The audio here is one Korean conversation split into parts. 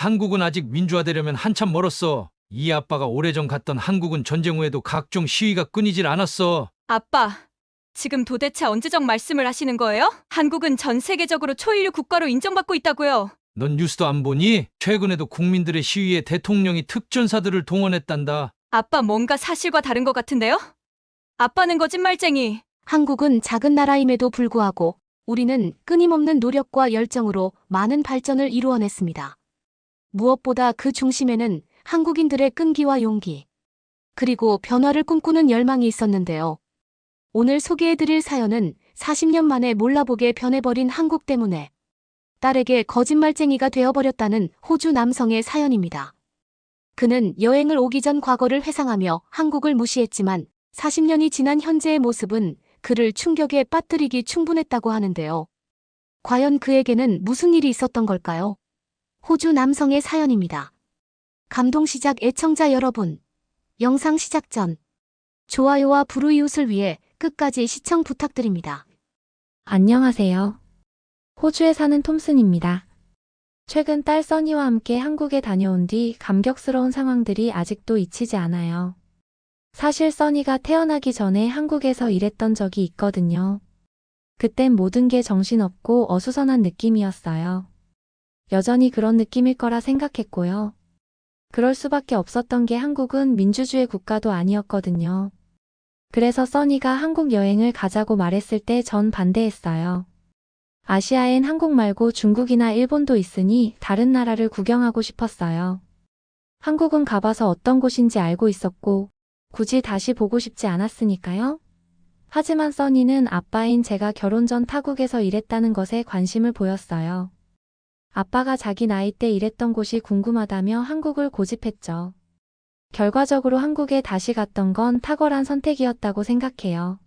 한국은 아직 민주화되려면 한참 멀었어. 이 아빠가 오래전 갔던 한국은 전쟁 후에도 각종 시위가 끊이질 않았어. 아빠, 지금 도대체 언제적 말씀을 하시는 거예요? 한국은 전 세계적으로 초인류 국가로 인정받고 있다고요. 넌 뉴스도 안 보니? 최근에도 국민들의 시위에 대통령이 특전사들을 동원했단다. 아빠 뭔가 사실과 다른 것 같은데요? 아빠는 거짓말쟁이. 한국은 작은 나라임에도 불구하고 우리는 끊임없는 노력과 열정으로 많은 발전을 이루어냈습니다. 무엇보다 그 중심에는 한국인들의 끈기와 용기, 그리고 변화를 꿈꾸는 열망이 있었는데요. 오늘 소개해드릴 사연은 40년 만에 몰라보게 변해버린 한국 때문에 딸에게 거짓말쟁이가 되어버렸다는 호주 남성의 사연입니다. 그는 여행을 오기 전 과거를 회상하며 한국을 무시했지만 40년이 지난 현재의 모습은 그를 충격에 빠뜨리기 충분했다고 하는데요. 과연 그에게는 무슨 일이 있었던 걸까요? 호주 남성의 사연입니다. 감동 시작. 애청자 여러분, 영상 시작 전 좋아요와 불우이웃을 위해 끝까지 시청 부탁드립니다. 안녕하세요. 호주에 사는 톰슨입니다. 최근 딸 써니와 함께 한국에 다녀온 뒤 감격스러운 상황들이 아직도 잊히지 않아요. 사실 써니가 태어나기 전에 한국에서 일했던 적이 있거든요. 그땐 모든 게 정신없고 어수선한 느낌이었어요. 여전히 그런 느낌일 거라 생각했고요. 그럴 수밖에 없었던 게 한국은 민주주의 국가도 아니었거든요. 그래서 써니가 한국 여행을 가자고 말했을 때 전 반대했어요. 아시아엔 한국 말고 중국이나 일본도 있으니 다른 나라를 구경하고 싶었어요. 한국은 가봐서 어떤 곳인지 알고 있었고 굳이 다시 보고 싶지 않았으니까요. 하지만 써니는 아빠인 제가 결혼 전 타국에서 일했다는 것에 관심을 보였어요. 아빠가 자기 나이 때 일했던 곳이 궁금하다며 한국을 고집했죠. 결과적으로 한국에 다시 갔던 건 탁월한 선택이었다고 생각해요.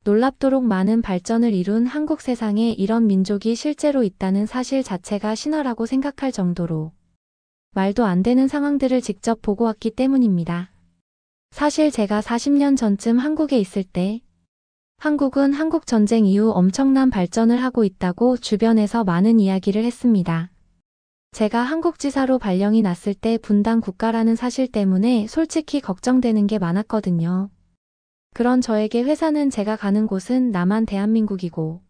놀랍도록 많은 발전을 이룬 한국 세상에 이런 민족이 실제로 있다는 사실 자체가 신화라고 생각할 정도로 말도 안 되는 상황들을 직접 보고 왔기 때문입니다. 사실 제가 40년 전쯤 한국에 있을 때 한국은 한국전쟁 이후 엄청난 발전을 하고 있다고 주변에서 많은 이야기를 했습니다. 제가 한국지사로 발령이 났을 때 분단 국가라는 사실 때문에 솔직히 걱정되는 게 많았거든요. 그런 저에게 회사는 제가 가는 곳은 남한 대한민국이고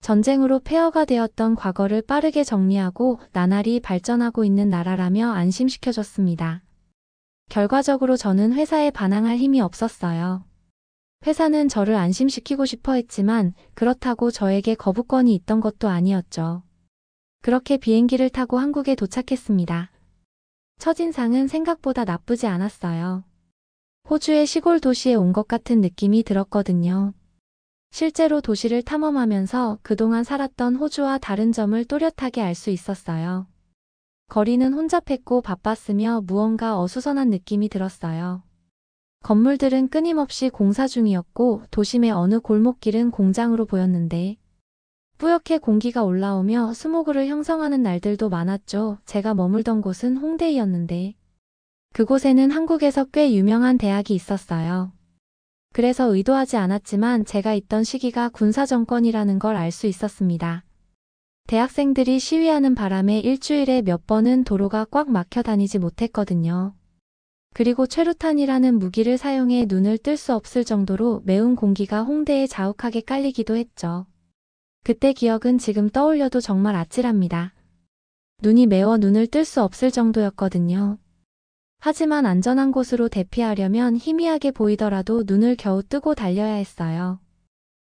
전쟁으로 폐허가 되었던 과거를 빠르게 정리하고 나날이 발전하고 있는 나라라며 안심시켜줬습니다. 결과적으로 저는 회사에 반항할 힘이 없었어요. 회사는 저를 안심시키고 싶어 했지만 그렇다고 저에게 거부권이 있던 것도 아니었죠. 그렇게 비행기를 타고 한국에 도착했습니다. 첫인상은 생각보다 나쁘지 않았어요. 호주의 시골 도시에 온 것 같은 느낌이 들었거든요. 실제로 도시를 탐험하면서 그동안 살았던 호주와 다른 점을 또렷하게 알 수 있었어요. 거리는 혼잡했고 바빴으며 무언가 어수선한 느낌이 들었어요. 건물들은 끊임없이 공사 중이었고 도심의 어느 골목길은 공장으로 보였는데 뿌옇게 공기가 올라오며 스모그를 형성하는 날들도 많았죠. 제가 머물던 곳은 홍대이었는데 그곳에는 한국에서 꽤 유명한 대학이 있었어요. 그래서 의도하지 않았지만 제가 있던 시기가 군사정권이라는 걸 알 수 있었습니다. 대학생들이 시위하는 바람에 일주일에 몇 번은 도로가 꽉 막혀 다니지 못했거든요. 그리고 최루탄이라는 무기를 사용해 눈을 뜰 수 없을 정도로 매운 공기가 홍대에 자욱하게 깔리기도 했죠. 그때 기억은 지금 떠올려도 정말 아찔합니다. 눈이 매워 눈을 뜰 수 없을 정도였거든요. 하지만 안전한 곳으로 대피하려면 희미하게 보이더라도 눈을 겨우 뜨고 달려야 했어요.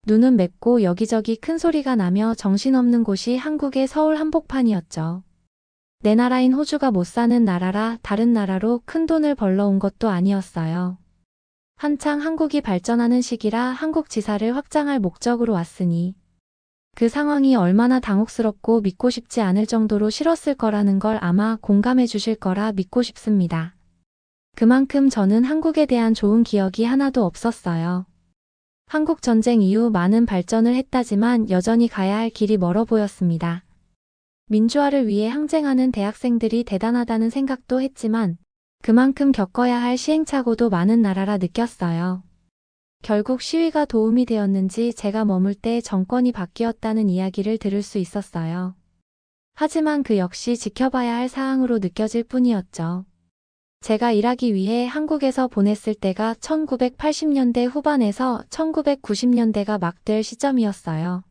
눈은 맵고 여기저기 큰 소리가 나며 정신없는 곳이 한국의 서울 한복판이었죠. 내 나라인 호주가 못 사는 나라라 다른 나라로 큰 돈을 벌러 온 것도 아니었어요. 한창 한국이 발전하는 시기라 한국 지사를 확장할 목적으로 왔으니 그 상황이 얼마나 당혹스럽고 믿고 싶지 않을 정도로 싫었을 거라는 걸 아마 공감해 주실 거라 믿고 싶습니다. 그만큼 저는 한국에 대한 좋은 기억이 하나도 없었어요. 한국 전쟁 이후 많은 발전을 했다지만 여전히 가야 할 길이 멀어 보였습니다. 민주화를 위해 항쟁하는 대학생들이 대단하다는 생각도 했지만 그만큼 겪어야 할 시행착오도 많은 나라라 느꼈어요. 결국 시위가 도움이 되었는지 제가 머물 때 정권이 바뀌었다는 이야기를 들을 수 있었어요. 하지만 그 역시 지켜봐야 할 사항으로 느껴질 뿐이었죠. 제가 일하기 위해 한국에서 보냈을 때가 1980년대 후반에서 1990년대가 막 될 시점이었어요.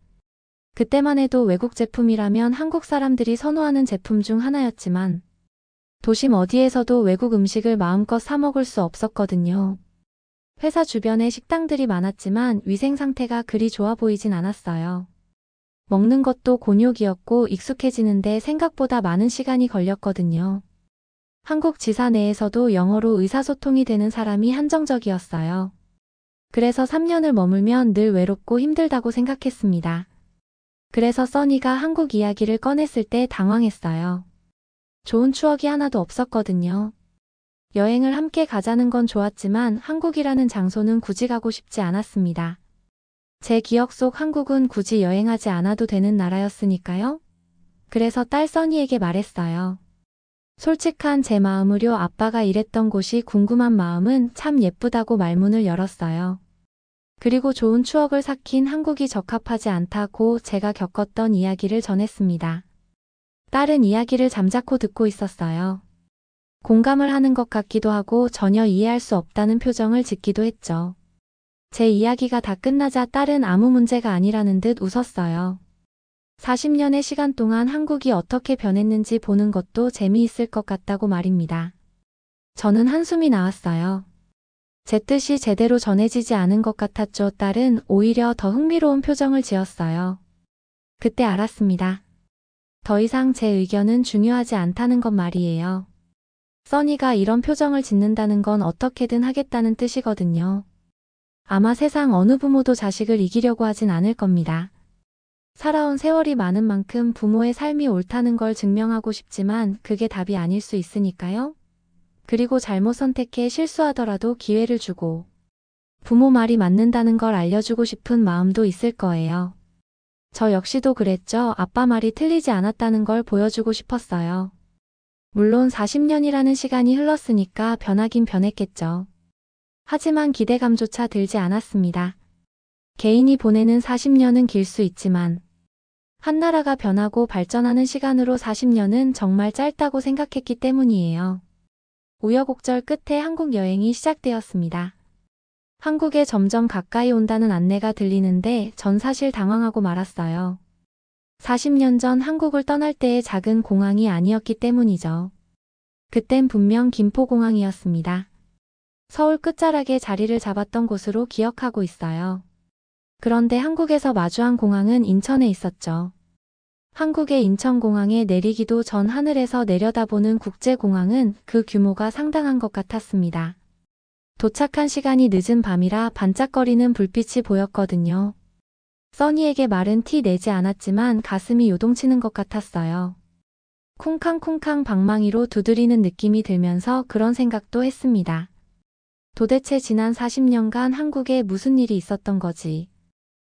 그때만 해도 외국 제품이라면 한국 사람들이 선호하는 제품 중 하나였지만 도심 어디에서도 외국 음식을 마음껏 사 먹을 수 없었거든요. 회사 주변에 식당들이 많았지만 위생 상태가 그리 좋아 보이진 않았어요. 먹는 것도 곤욕이었고 익숙해지는데 생각보다 많은 시간이 걸렸거든요. 한국 지사 내에서도 영어로 의사소통이 되는 사람이 한정적이었어요. 그래서 3년을 머물면 늘 외롭고 힘들다고 생각했습니다. 그래서 써니가 한국 이야기를 꺼냈을 때 당황했어요. 좋은 추억이 하나도 없었거든요. 여행을 함께 가자는 건 좋았지만 한국이라는 장소는 굳이 가고 싶지 않았습니다. 제 기억 속 한국은 굳이 여행하지 않아도 되는 나라였으니까요. 그래서 딸 써니에게 말했어요. 솔직한 제 마음으로 아빠가 일했던 곳이 궁금한 마음은 참 예쁘다고 말문을 열었어요. 그리고 좋은 추억을 삭힌 한국이 적합하지 않다고 제가 겪었던 이야기를 전했습니다. 딸은 이야기를 잠자코 듣고 있었어요. 공감을 하는 것 같기도 하고 전혀 이해할 수 없다는 표정을 짓기도 했죠. 제 이야기가 다 끝나자 딸은 아무 문제가 아니라는 듯 웃었어요. 40년의 시간 동안 한국이 어떻게 변했는지 보는 것도 재미있을 것 같다고 말입니다. 저는 한숨이 나왔어요. 제 뜻이 제대로 전해지지 않은 것 같았죠. 딸은 오히려 더 흥미로운 표정을 지었어요. 그때 알았습니다. 더 이상 제 의견은 중요하지 않다는 것 말이에요. 써니가 이런 표정을 짓는다는 건 어떻게든 하겠다는 뜻이거든요. 아마 세상 어느 부모도 자식을 이기려고 하진 않을 겁니다. 살아온 세월이 많은 만큼 부모의 삶이 옳다는 걸 증명하고 싶지만 그게 답이 아닐 수 있으니까요. 그리고 잘못 선택해 실수하더라도 기회를 주고 부모 말이 맞는다는 걸 알려주고 싶은 마음도 있을 거예요. 저 역시도 그랬죠. 아빠 말이 틀리지 않았다는 걸 보여주고 싶었어요. 물론 40년이라는 시간이 흘렀으니까 변하긴 변했겠죠. 하지만 기대감조차 들지 않았습니다. 개인이 보내는 40년은 길 수 있지만 한 나라가 변하고 발전하는 시간으로 40년은 정말 짧다고 생각했기 때문이에요. 우여곡절 끝에 한국 여행이 시작되었습니다. 한국에 점점 가까이 온다는 안내가 들리는데 전 사실 당황하고 말았어요. 40년 전 한국을 떠날 때의 작은 공항이 아니었기 때문이죠. 그땐 분명 김포공항이었습니다. 서울 끝자락에 자리를 잡았던 곳으로 기억하고 있어요. 그런데 한국에서 마주한 공항은 인천에 있었죠. 한국의 인천공항에 내리기도 전 하늘에서 내려다보는 국제공항은 그 규모가 상당한 것 같았습니다. 도착한 시간이 늦은 밤이라 반짝거리는 불빛이 보였거든요. 써니에게 말은 티 내지 않았지만 가슴이 요동치는 것 같았어요. 쿵쾅쿵쾅 방망이로 두드리는 느낌이 들면서 그런 생각도 했습니다. 도대체 지난 40년간 한국에 무슨 일이 있었던 거지?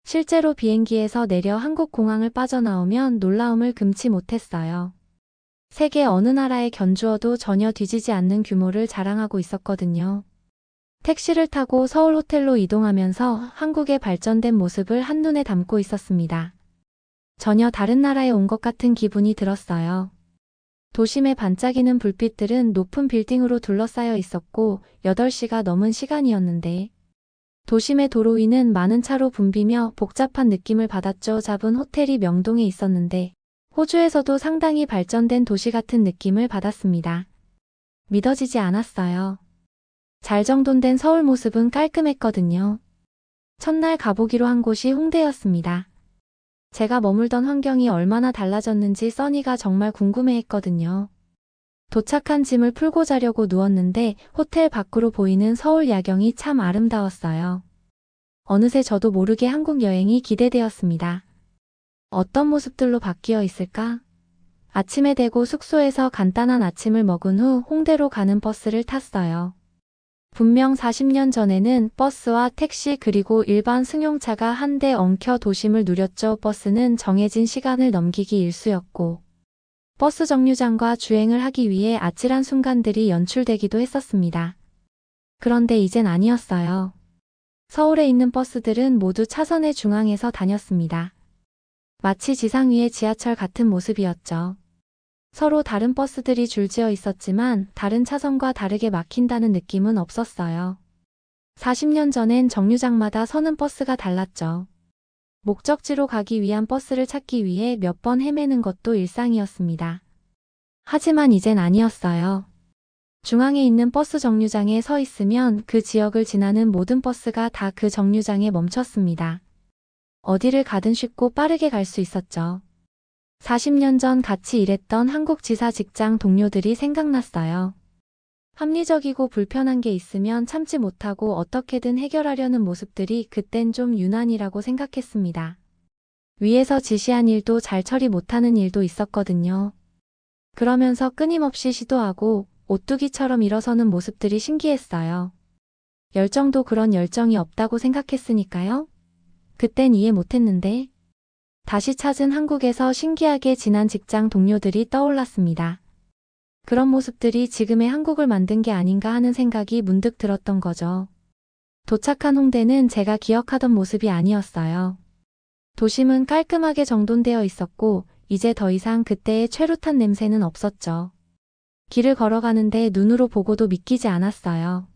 실제로 비행기에서 내려 한국 공항을 빠져나오면 놀라움을 금치 못했어요. 세계 어느 나라에 견주어도 전혀 뒤지지 않는 규모를 자랑하고 있었거든요. 택시를 타고 서울 호텔로 이동하면서 한국의 발전된 모습을 한눈에 담고 있었습니다. 전혀 다른 나라에 온 것 같은 기분이 들었어요. 도심의 반짝이는 불빛들은 높은 빌딩으로 둘러싸여 있었고 8시가 넘은 시간이었는데 도심의 도로 위는 많은 차로 붐비며 복잡한 느낌을 받았죠. 잡은 호텔이 명동에 있었는데 호주에서도 상당히 발전된 도시 같은 느낌을 받았습니다. 믿어지지 않았어요. 잘 정돈된 서울 모습은 깔끔했거든요. 첫날 가보기로 한 곳이 홍대였습니다. 제가 머물던 환경이 얼마나 달라졌는지 써니가 정말 궁금해했거든요. 도착한 짐을 풀고 자려고 누웠는데 호텔 밖으로 보이는 서울 야경이 참 아름다웠어요. 어느새 저도 모르게 한국 여행이 기대되었습니다. 어떤 모습들로 바뀌어 있을까? 아침에 대고 숙소에서 간단한 아침을 먹은 후 홍대로 가는 버스를 탔어요. 분명 40년 전에는 버스와 택시 그리고 일반 승용차가 한데 엉켜 도심을 누렸죠. 버스는 정해진 시간을 넘기기 일쑤였고 버스 정류장과 주행을 하기 위해 아찔한 순간들이 연출되기도 했었습니다. 그런데 이젠 아니었어요. 서울에 있는 버스들은 모두 차선의 중앙에서 다녔습니다. 마치 지상 위의 지하철 같은 모습이었죠. 서로 다른 버스들이 줄지어 있었지만 다른 차선과 다르게 막힌다는 느낌은 없었어요. 40년 전엔 정류장마다 서는 버스가 달랐죠. 목적지로 가기 위한 버스를 찾기 위해 몇 번 헤매는 것도 일상이었습니다. 하지만 이젠 아니었어요. 중앙에 있는 버스 정류장에 서 있으면 그 지역을 지나는 모든 버스가 다 그 정류장에 멈췄습니다. 어디를 가든 쉽고 빠르게 갈 수 있었죠. 40년 전 같이 일했던 한국 지사 직장 동료들이 생각났어요. 합리적이고 불편한 게 있으면 참지 못하고 어떻게든 해결하려는 모습들이 그땐 좀 유난이라고 생각했습니다. 위에서 지시한 일도 잘 처리 못하는 일도 있었거든요. 그러면서 끊임없이 시도하고 오뚜기처럼 일어서는 모습들이 신기했어요. 열정도 그런 열정이 없다고 생각했으니까요. 그땐 이해 못했는데 다시 찾은 한국에서 신기하게 지난 직장 동료들이 떠올랐습니다. 그런 모습들이 지금의 한국을 만든 게 아닌가 하는 생각이 문득 들었던 거죠. 도착한 홍대는 제가 기억하던 모습이 아니었어요. 도심은 깔끔하게 정돈되어 있었고 이제 더 이상 그때의 최루탄 냄새는 없었죠. 길을 걸어가는데 눈으로 보고도 믿기지 않았어요.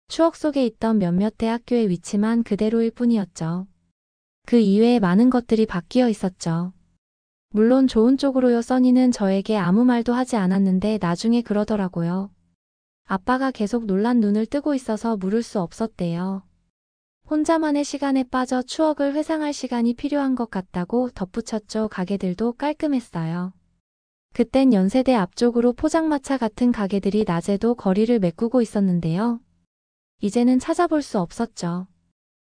추억 속에 있던 몇몇 대학교의 위치만 그대로일 뿐이었죠. 그 이외에 많은 것들이 바뀌어 있었죠. 물론 좋은 쪽으로요. 써니는 저에게 아무 말도 하지 않았는데 나중에 그러더라고요. 아빠가 계속 놀란 눈을 뜨고 있어서 물을 수 없었대요. 혼자만의 시간에 빠져 추억을 회상할 시간이 필요한 것 같다고 덧붙였죠. 가게들도 깔끔했어요. 그땐 연세대 앞쪽으로 포장마차 같은 가게들이 낮에도 거리를 메꾸고 있었는데요. 이제는 찾아볼 수 없었죠.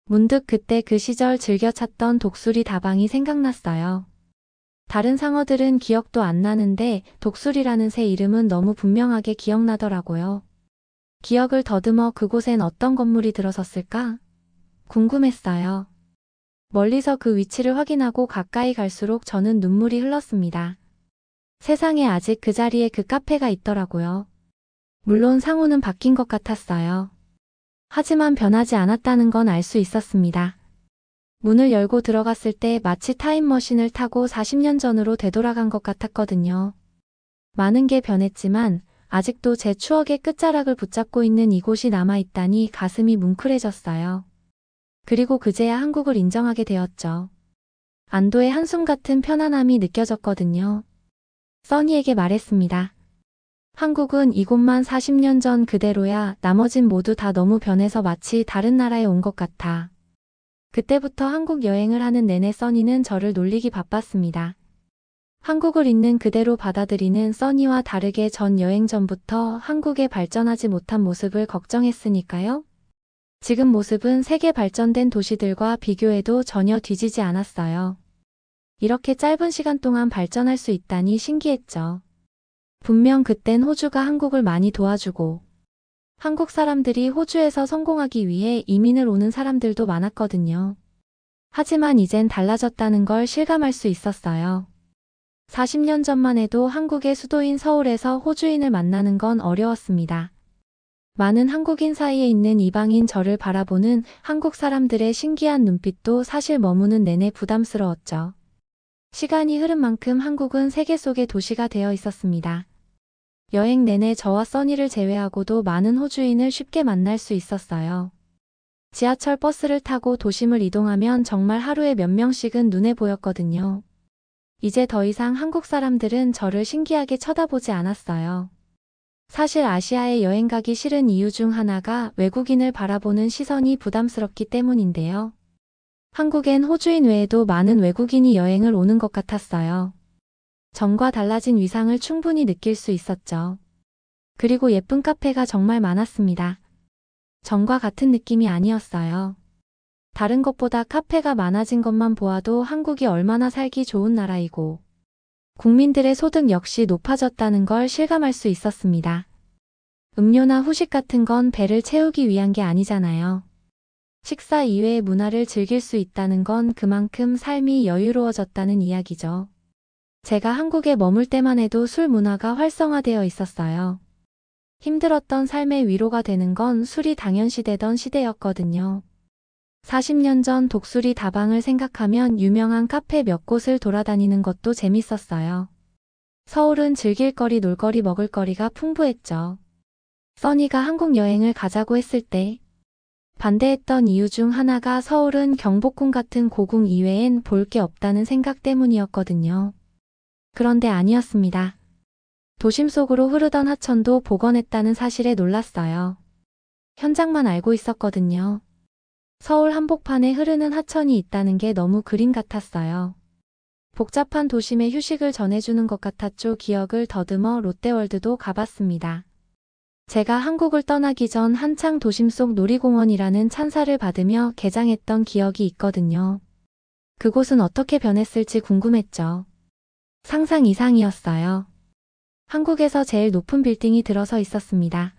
문득 그때 그 시절 즐겨 찾던 독수리 다방이 생각났어요. 다른 상어들은 기억도 안 나는데 독수리라는 새 이름은 너무 분명하게 기억나더라고요. 기억을 더듬어 그곳엔 어떤 건물이 들어섰을까? 궁금했어요. 멀리서 그 위치를 확인하고 가까이 갈수록 저는 눈물이 흘렀습니다. 세상에 아직 그 자리에 그 카페가 있더라고요. 물론 상호는 바뀐 것 같았어요. 하지만 변하지 않았다는 건 알 수 있었습니다. 문을 열고 들어갔을 때 마치 타임머신을 타고 40년 전으로 되돌아간 것 같았거든요. 많은 게 변했지만 아직도 제 추억의 끝자락을 붙잡고 있는 이곳이 남아있다니 가슴이 뭉클해졌어요. 그리고 그제야 한국을 인정하게 되었죠. 안도의 한숨 같은 편안함이 느껴졌거든요. 써니에게 말했습니다. 한국은 이곳만 40년 전 그대로야. 나머진 모두 다 너무 변해서 마치 다른 나라에 온 것 같아. 그때부터 한국 여행을 하는 내내 써니는 저를 놀리기 바빴습니다. 한국을 있는 그대로 받아들이는 써니와 다르게 전 여행 전부터 한국의 발전하지 못한 모습을 걱정했으니까요. 지금 모습은 세계 발전된 도시들과 비교해도 전혀 뒤지지 않았어요. 이렇게 짧은 시간 동안 발전할 수 있다니 신기했죠. 분명 그땐 호주가 한국을 많이 도와주고 한국 사람들이 호주에서 성공하기 위해 이민을 오는 사람들도 많았거든요. 하지만 이젠 달라졌다는 걸 실감할 수 있었어요. 40년 전만 해도 한국의 수도인 서울에서 호주인을 만나는 건 어려웠습니다. 많은 한국인 사이에 있는 이방인 저를 바라보는 한국 사람들의 신기한 눈빛도 사실 머무는 내내 부담스러웠죠. 시간이 흐른 만큼 한국은 세계 속의 도시가 되어 있었습니다. 여행 내내 저와 써니를 제외하고도 많은 호주인을 쉽게 만날 수 있었어요. 지하철 버스를 타고 도심을 이동하면 정말 하루에 몇 명씩은 눈에 보였거든요. 이제 더 이상 한국 사람들은 저를 신기하게 쳐다보지 않았어요. 사실 아시아에 여행 가기 싫은 이유 중 하나가 외국인을 바라보는 시선이 부담스럽기 때문인데요. 한국엔 호주인 외에도 많은 외국인이 여행을 오는 것 같았어요. 전과 달라진 위상을 충분히 느낄 수 있었죠. 그리고 예쁜 카페가 정말 많았습니다. 전과 같은 느낌이 아니었어요. 다른 것보다 카페가 많아진 것만 보아도 한국이 얼마나 살기 좋은 나라이고 국민들의 소득 역시 높아졌다는 걸 실감할 수 있었습니다. 음료나 후식 같은 건 배를 채우기 위한 게 아니잖아요. 식사 이외의 문화를 즐길 수 있다는 건 그만큼 삶이 여유로워졌다는 이야기죠. 제가 한국에 머물 때만 해도 술 문화가 활성화되어 있었어요. 힘들었던 삶의 위로가 되는 건 술이 당연시되던 시대였거든요. 40년 전 독수리 다방을 생각하면 유명한 카페 몇 곳을 돌아다니는 것도 재밌었어요. 서울은 즐길 거리, 놀거리, 먹을거리가 풍부했죠. 써니가 한국 여행을 가자고 했을 때 반대했던 이유 중 하나가 서울은 경복궁 같은 고궁 이외엔 볼 게 없다는 생각 때문이었거든요. 그런데 아니었습니다. 도심 속으로 흐르던 하천도 복원했다는 사실에 놀랐어요. 현장만 알고 있었거든요. 서울 한복판에 흐르는 하천이 있다는 게 너무 그림 같았어요. 복잡한 도심에 휴식을 전해주는 것 같았죠. 기억을 더듬어 롯데월드도 가봤습니다. 제가 한국을 떠나기 전 한창 도심 속 놀이공원이라는 찬사를 받으며 개장했던 기억이 있거든요. 그곳은 어떻게 변했을지 궁금했죠. 상상 이상이었어요. 한국에서 제일 높은 빌딩이 들어서 있었습니다.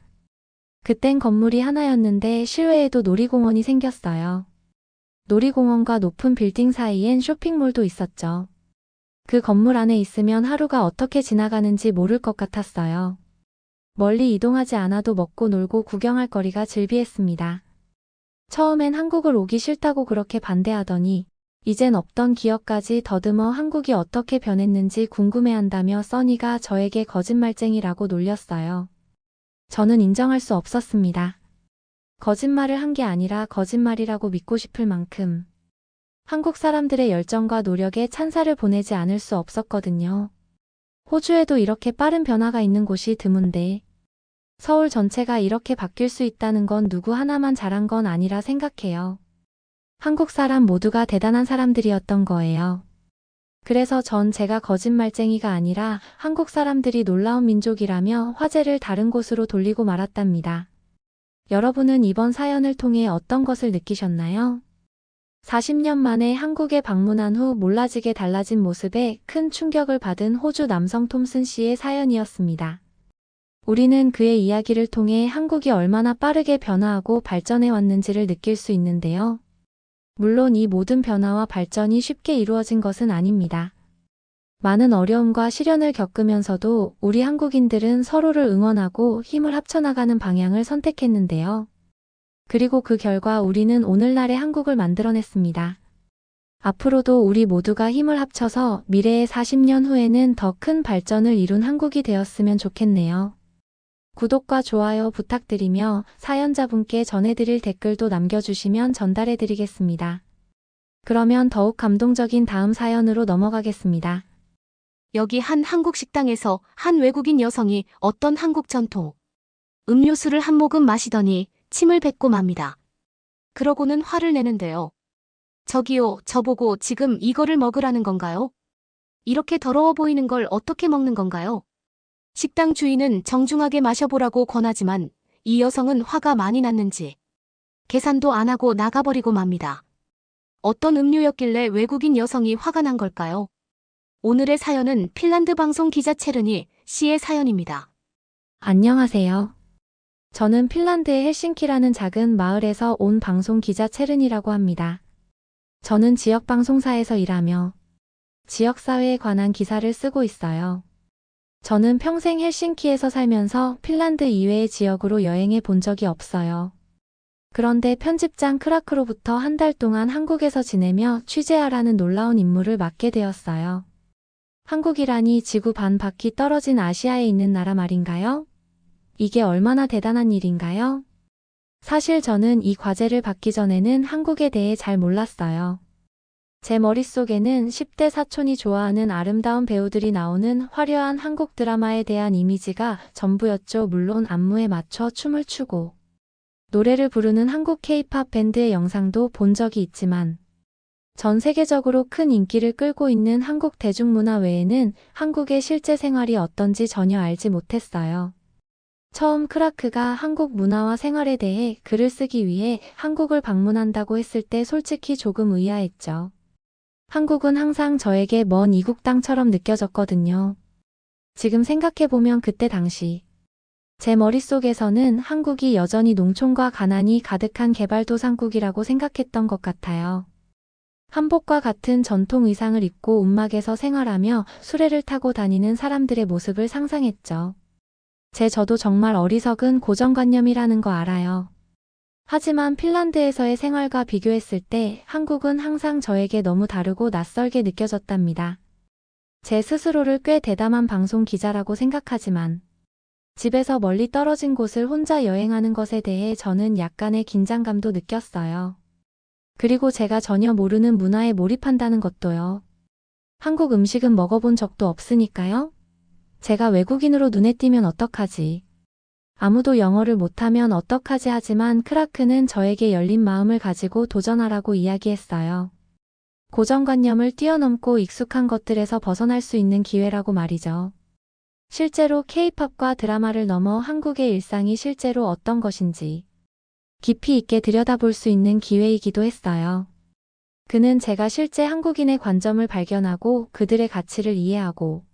그땐 건물이 하나였는데 실외에도 놀이공원이 생겼어요. 놀이공원과 높은 빌딩 사이엔 쇼핑몰도 있었죠. 그 건물 안에 있으면 하루가 어떻게 지나가는지 모를 것 같았어요. 멀리 이동하지 않아도 먹고 놀고 구경할 거리가 즐비했습니다. 처음엔 한국을 오기 싫다고 그렇게 반대하더니 이젠 없던 기억까지 더듬어 한국이 어떻게 변했는지 궁금해한다며 써니가 저에게 거짓말쟁이라고 놀렸어요. 저는 인정할 수 없었습니다. 거짓말을 한 게 아니라 거짓말이라고 믿고 싶을 만큼 한국 사람들의 열정과 노력에 찬사를 보내지 않을 수 없었거든요. 호주에도 이렇게 빠른 변화가 있는 곳이 드문데 서울 전체가 이렇게 바뀔 수 있다는 건 누구 하나만 잘한 건 아니라 생각해요. 한국 사람 모두가 대단한 사람들이었던 거예요. 그래서 전 제가 거짓말쟁이가 아니라 한국 사람들이 놀라운 민족이라며 화제를 다른 곳으로 돌리고 말았답니다. 여러분은 이번 사연을 통해 어떤 것을 느끼셨나요? 40년 만에 한국에 방문한 후 몰라지게 달라진 모습에 큰 충격을 받은 호주 남성 톰슨 씨의 사연이었습니다. 우리는 그의 이야기를 통해 한국이 얼마나 빠르게 변화하고 발전해 왔는지를 느낄 수 있는데요. 물론 이 모든 변화와 발전이 쉽게 이루어진 것은 아닙니다. 많은 어려움과 시련을 겪으면서도 우리 한국인들은 서로를 응원하고 힘을 합쳐나가는 방향을 선택했는데요. 그리고 그 결과 우리는 오늘날의 한국을 만들어냈습니다. 앞으로도 우리 모두가 힘을 합쳐서 미래의 40년 후에는 더 큰 발전을 이룬 한국이 되었으면 좋겠네요. 구독과 좋아요 부탁드리며 사연자분께 전해드릴 댓글도 남겨주시면 전달해드리겠습니다. 그러면 더욱 감동적인 다음 사연으로 넘어가겠습니다. 여기 한 한국 식당에서 한 외국인 여성이 어떤 한국 전통 음료수를 한 모금 마시더니 침을 뱉고 맙니다. 그러고는 화를 내는데요. 저기요, 저보고 지금 이거를 먹으라는 건가요? 이렇게 더러워 보이는 걸 어떻게 먹는 건가요? 식당 주인은 정중하게 마셔보라고 권하지만 이 여성은 화가 많이 났는지 계산도 안 하고 나가버리고 맙니다. 어떤 음료였길래 외국인 여성이 화가 난 걸까요? 오늘의 사연은 핀란드 방송 기자 체르니 씨의 사연입니다. 안녕하세요. 저는 핀란드의 헬싱키라는 작은 마을에서 온 방송 기자 체르니라고 합니다. 저는 지역 방송사에서 일하며 지역사회에 관한 기사를 쓰고 있어요. 저는 평생 헬싱키에서 살면서 핀란드 이외의 지역으로 여행해 본 적이 없어요. 그런데 편집장 크라크로부터 한 달 동안 한국에서 지내며 취재하라는 놀라운 임무를 맡게 되었어요. 한국이라니 지구 반 바퀴 떨어진 아시아에 있는 나라 말인가요? 이게 얼마나 대단한 일인가요? 사실 저는 이 과제를 받기 전에는 한국에 대해 잘 몰랐어요. 제 머릿속에는 10대 사촌이 좋아하는 아름다운 배우들이 나오는 화려한 한국 드라마에 대한 이미지가 전부였죠. 물론 안무에 맞춰 춤을 추고 노래를 부르는 한국 K-팝 밴드의 영상도 본 적이 있지만 전 세계적으로 큰 인기를 끌고 있는 한국 대중문화 외에는 한국의 실제 생활이 어떤지 전혀 알지 못했어요. 처음 크라크가 한국 문화와 생활에 대해 글을 쓰기 위해 한국을 방문한다고 했을 때 솔직히 조금 의아했죠. 한국은 항상 저에게 먼 이국 땅처럼 느껴졌거든요. 지금 생각해보면 그때 당시 제 머릿속에서는 한국이 여전히 농촌과 가난이 가득한 개발도상국이라고 생각했던 것 같아요. 한복과 같은 전통 의상을 입고 움막에서 생활하며 수레를 타고 다니는 사람들의 모습을 상상했죠. 저도 정말 어리석은 고정관념이라는 거 알아요. 하지만 핀란드에서의 생활과 비교했을 때 한국은 항상 저에게 너무 다르고 낯설게 느껴졌답니다. 제 스스로를 꽤 대담한 방송 기자라고 생각하지만 집에서 멀리 떨어진 곳을 혼자 여행하는 것에 대해 저는 약간의 긴장감도 느꼈어요. 그리고 제가 전혀 모르는 문화에 몰입한다는 것도요. 한국 음식은 먹어본 적도 없으니까요. 제가 외국인으로 눈에 띄면 어떡하지? 아무도 영어를 못하면 어떡하지? 하지만 크라크는 저에게 열린 마음을 가지고 도전하라고 이야기했어요. 고정관념을 뛰어넘고 익숙한 것들에서 벗어날 수 있는 기회라고 말이죠. 실제로 K-팝과 드라마를 넘어 한국의 일상이 실제로 어떤 것인지 깊이 있게 들여다볼 수 있는 기회이기도 했어요. 그는 제가 실제 한국인의 관점을 발견하고 그들의 가치를 이해하고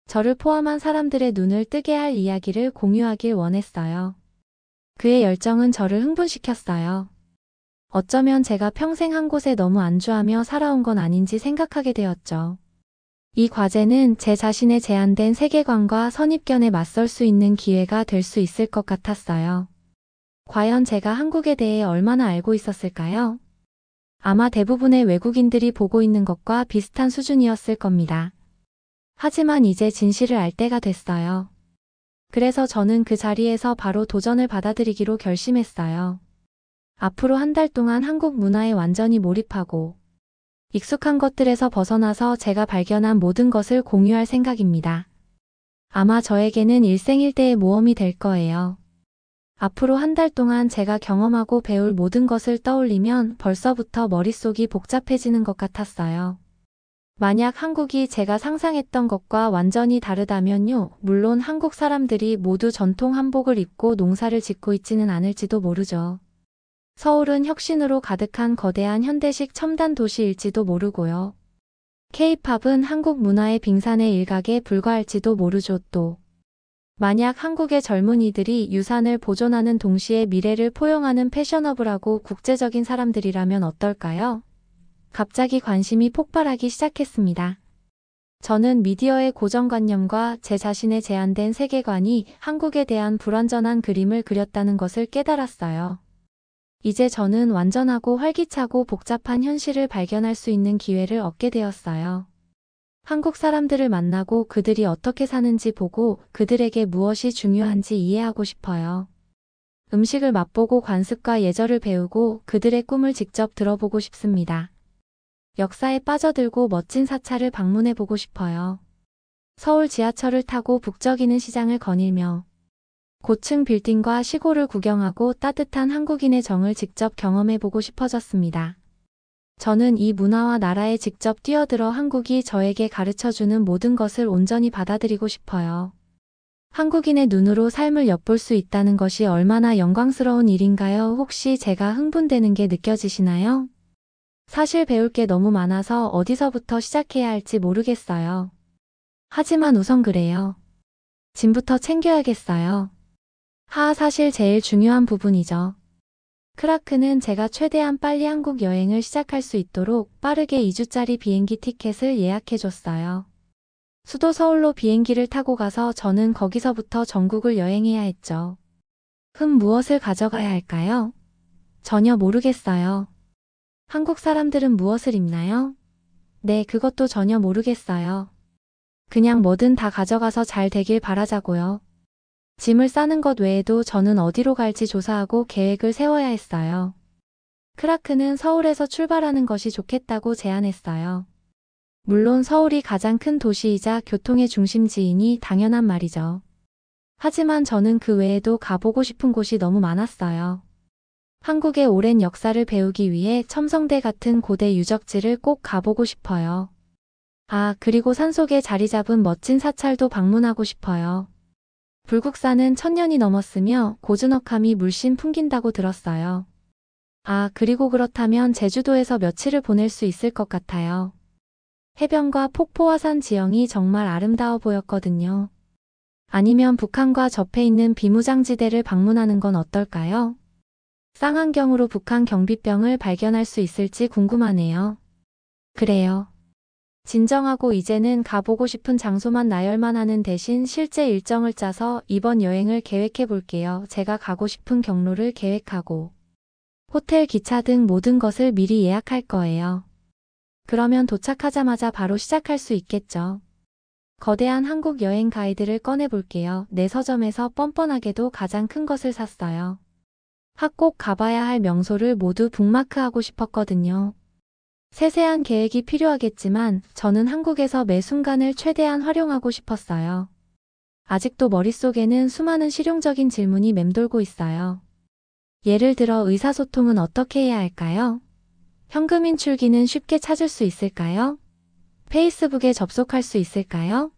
저를 포함한 사람들의 눈을 뜨게 할 이야기를 공유하길 원했어요. 그의 열정은 저를 흥분시켰어요. 어쩌면 제가 평생 한 곳에 너무 안주하며 살아온 건 아닌지 생각하게 되었죠. 이 과제는 제 자신의 제한된 세계관과 선입견에 맞설 수 있는 기회가 될 수 있을 것 같았어요. 과연 제가 한국에 대해 얼마나 알고 있었을까요? 아마 대부분의 외국인들이 보고 있는 것과 비슷한 수준이었을 겁니다. 하지만 이제 진실을 알 때가 됐어요. 그래서 저는 그 자리에서 바로 도전을 받아들이기로 결심했어요. 앞으로 한 달 동안 한국 문화에 완전히 몰입하고 익숙한 것들에서 벗어나서 제가 발견한 모든 것을 공유할 생각입니다. 아마 저에게는 일생일대의 모험이 될 거예요. 앞으로 한 달 동안 제가 경험하고 배울 모든 것을 떠올리면 벌써부터 머릿속이 복잡해지는 것 같았어요. 만약 한국이 제가 상상했던 것과 완전히 다르다면요, 물론 한국 사람들이 모두 전통 한복을 입고 농사를 짓고 있지는 않을지도 모르죠. 서울은 혁신으로 가득한 거대한 현대식 첨단 도시일지도 모르고요. K-팝은 한국 문화의 빙산의 일각에 불과할지도 모르죠. 또 만약 한국의 젊은이들이 유산을 보존하는 동시에 미래를 포용하는 패셔너블하고 국제적인 사람들이라면 어떨까요? 갑자기 관심이 폭발하기 시작했습니다. 저는 미디어의 고정관념과 제 자신의 제한된 세계관이 한국에 대한 불완전한 그림을 그렸다는 것을 깨달았어요. 이제 저는 완전하고 활기차고 복잡한 현실을 발견할 수 있는 기회를 얻게 되었어요. 한국 사람들을 만나고 그들이 어떻게 사는지 보고 그들에게 무엇이 중요한지 이해하고 싶어요. 음식을 맛보고 관습과 예절을 배우고 그들의 꿈을 직접 들어보고 싶습니다. 역사에 빠져들고 멋진 사찰을 방문해보고 싶어요. 서울 지하철을 타고 북적이는 시장을 거닐며 고층 빌딩과 시골을 구경하고 따뜻한 한국인의 정을 직접 경험해보고 싶어졌습니다. 저는 이 문화와 나라에 직접 뛰어들어 한국이 저에게 가르쳐주는 모든 것을 온전히 받아들이고 싶어요. 한국인의 눈으로 삶을 엿볼 수 있다는 것이 얼마나 영광스러운 일인가요? 혹시 제가 흥분되는 게 느껴지시나요? 사실 배울 게 너무 많아서 어디서부터 시작해야 할지 모르겠어요. 하지만 우선 그래요. 짐부터 챙겨야겠어요. 사실 제일 중요한 부분이죠. 크라크는 제가 최대한 빨리 한국 여행을 시작할 수 있도록 빠르게 2주짜리 비행기 티켓을 예약해줬어요. 수도 서울로 비행기를 타고 가서 저는 거기서부터 전국을 여행해야 했죠. 무엇을 가져가야 할까요? 전혀 모르겠어요. 한국 사람들은 무엇을 입나요? 네, 그것도 전혀 모르겠어요. 그냥 뭐든 다 가져가서 잘 되길 바라자고요. 짐을 싸는 것 외에도 저는 어디로 갈지 조사하고 계획을 세워야 했어요. 크라크는 서울에서 출발하는 것이 좋겠다고 제안했어요. 물론 서울이 가장 큰 도시이자 교통의 중심지이니 당연한 말이죠. 하지만 저는 그 외에도 가보고 싶은 곳이 너무 많았어요. 한국의 오랜 역사를 배우기 위해 첨성대 같은 고대 유적지를 꼭 가보고 싶어요. 그리고 산속에 자리 잡은 멋진 사찰도 방문하고 싶어요. 불국사는 1000년이 넘었으며 고즈넉함이 물씬 풍긴다고 들었어요. 그리고 그렇다면 제주도에서 며칠을 보낼 수 있을 것 같아요. 해변과 폭포와 산 지형이 정말 아름다워 보였거든요. 아니면 북한과 접해 있는 비무장지대를 방문하는 건 어떨까요? 쌍안경으로 북한 경비병을 발견할 수 있을지 궁금하네요. 그래요. 진정하고 이제는 가보고 싶은 장소만 나열만 하는 대신 실제 일정을 짜서 이번 여행을 계획해 볼게요. 제가 가고 싶은 경로를 계획하고 호텔, 기차 등 모든 것을 미리 예약할 거예요. 그러면 도착하자마자 바로 시작할 수 있겠죠. 거대한 한국 여행 가이드를 꺼내볼게요. 내 서점에서 뻔뻔하게도 가장 큰 것을 샀어요. 꼭 가봐야 할 명소를 모두 북마크하고 싶었거든요. 세세한 계획이 필요하겠지만 저는 한국에서 매 순간을 최대한 활용하고 싶었어요. 아직도 머릿속에는 수많은 실용적인 질문이 맴돌고 있어요. 예를 들어 의사소통은 어떻게 해야 할까요? 현금 인출기는 쉽게 찾을 수 있을까요? 페이스북에 접속할 수 있을까요?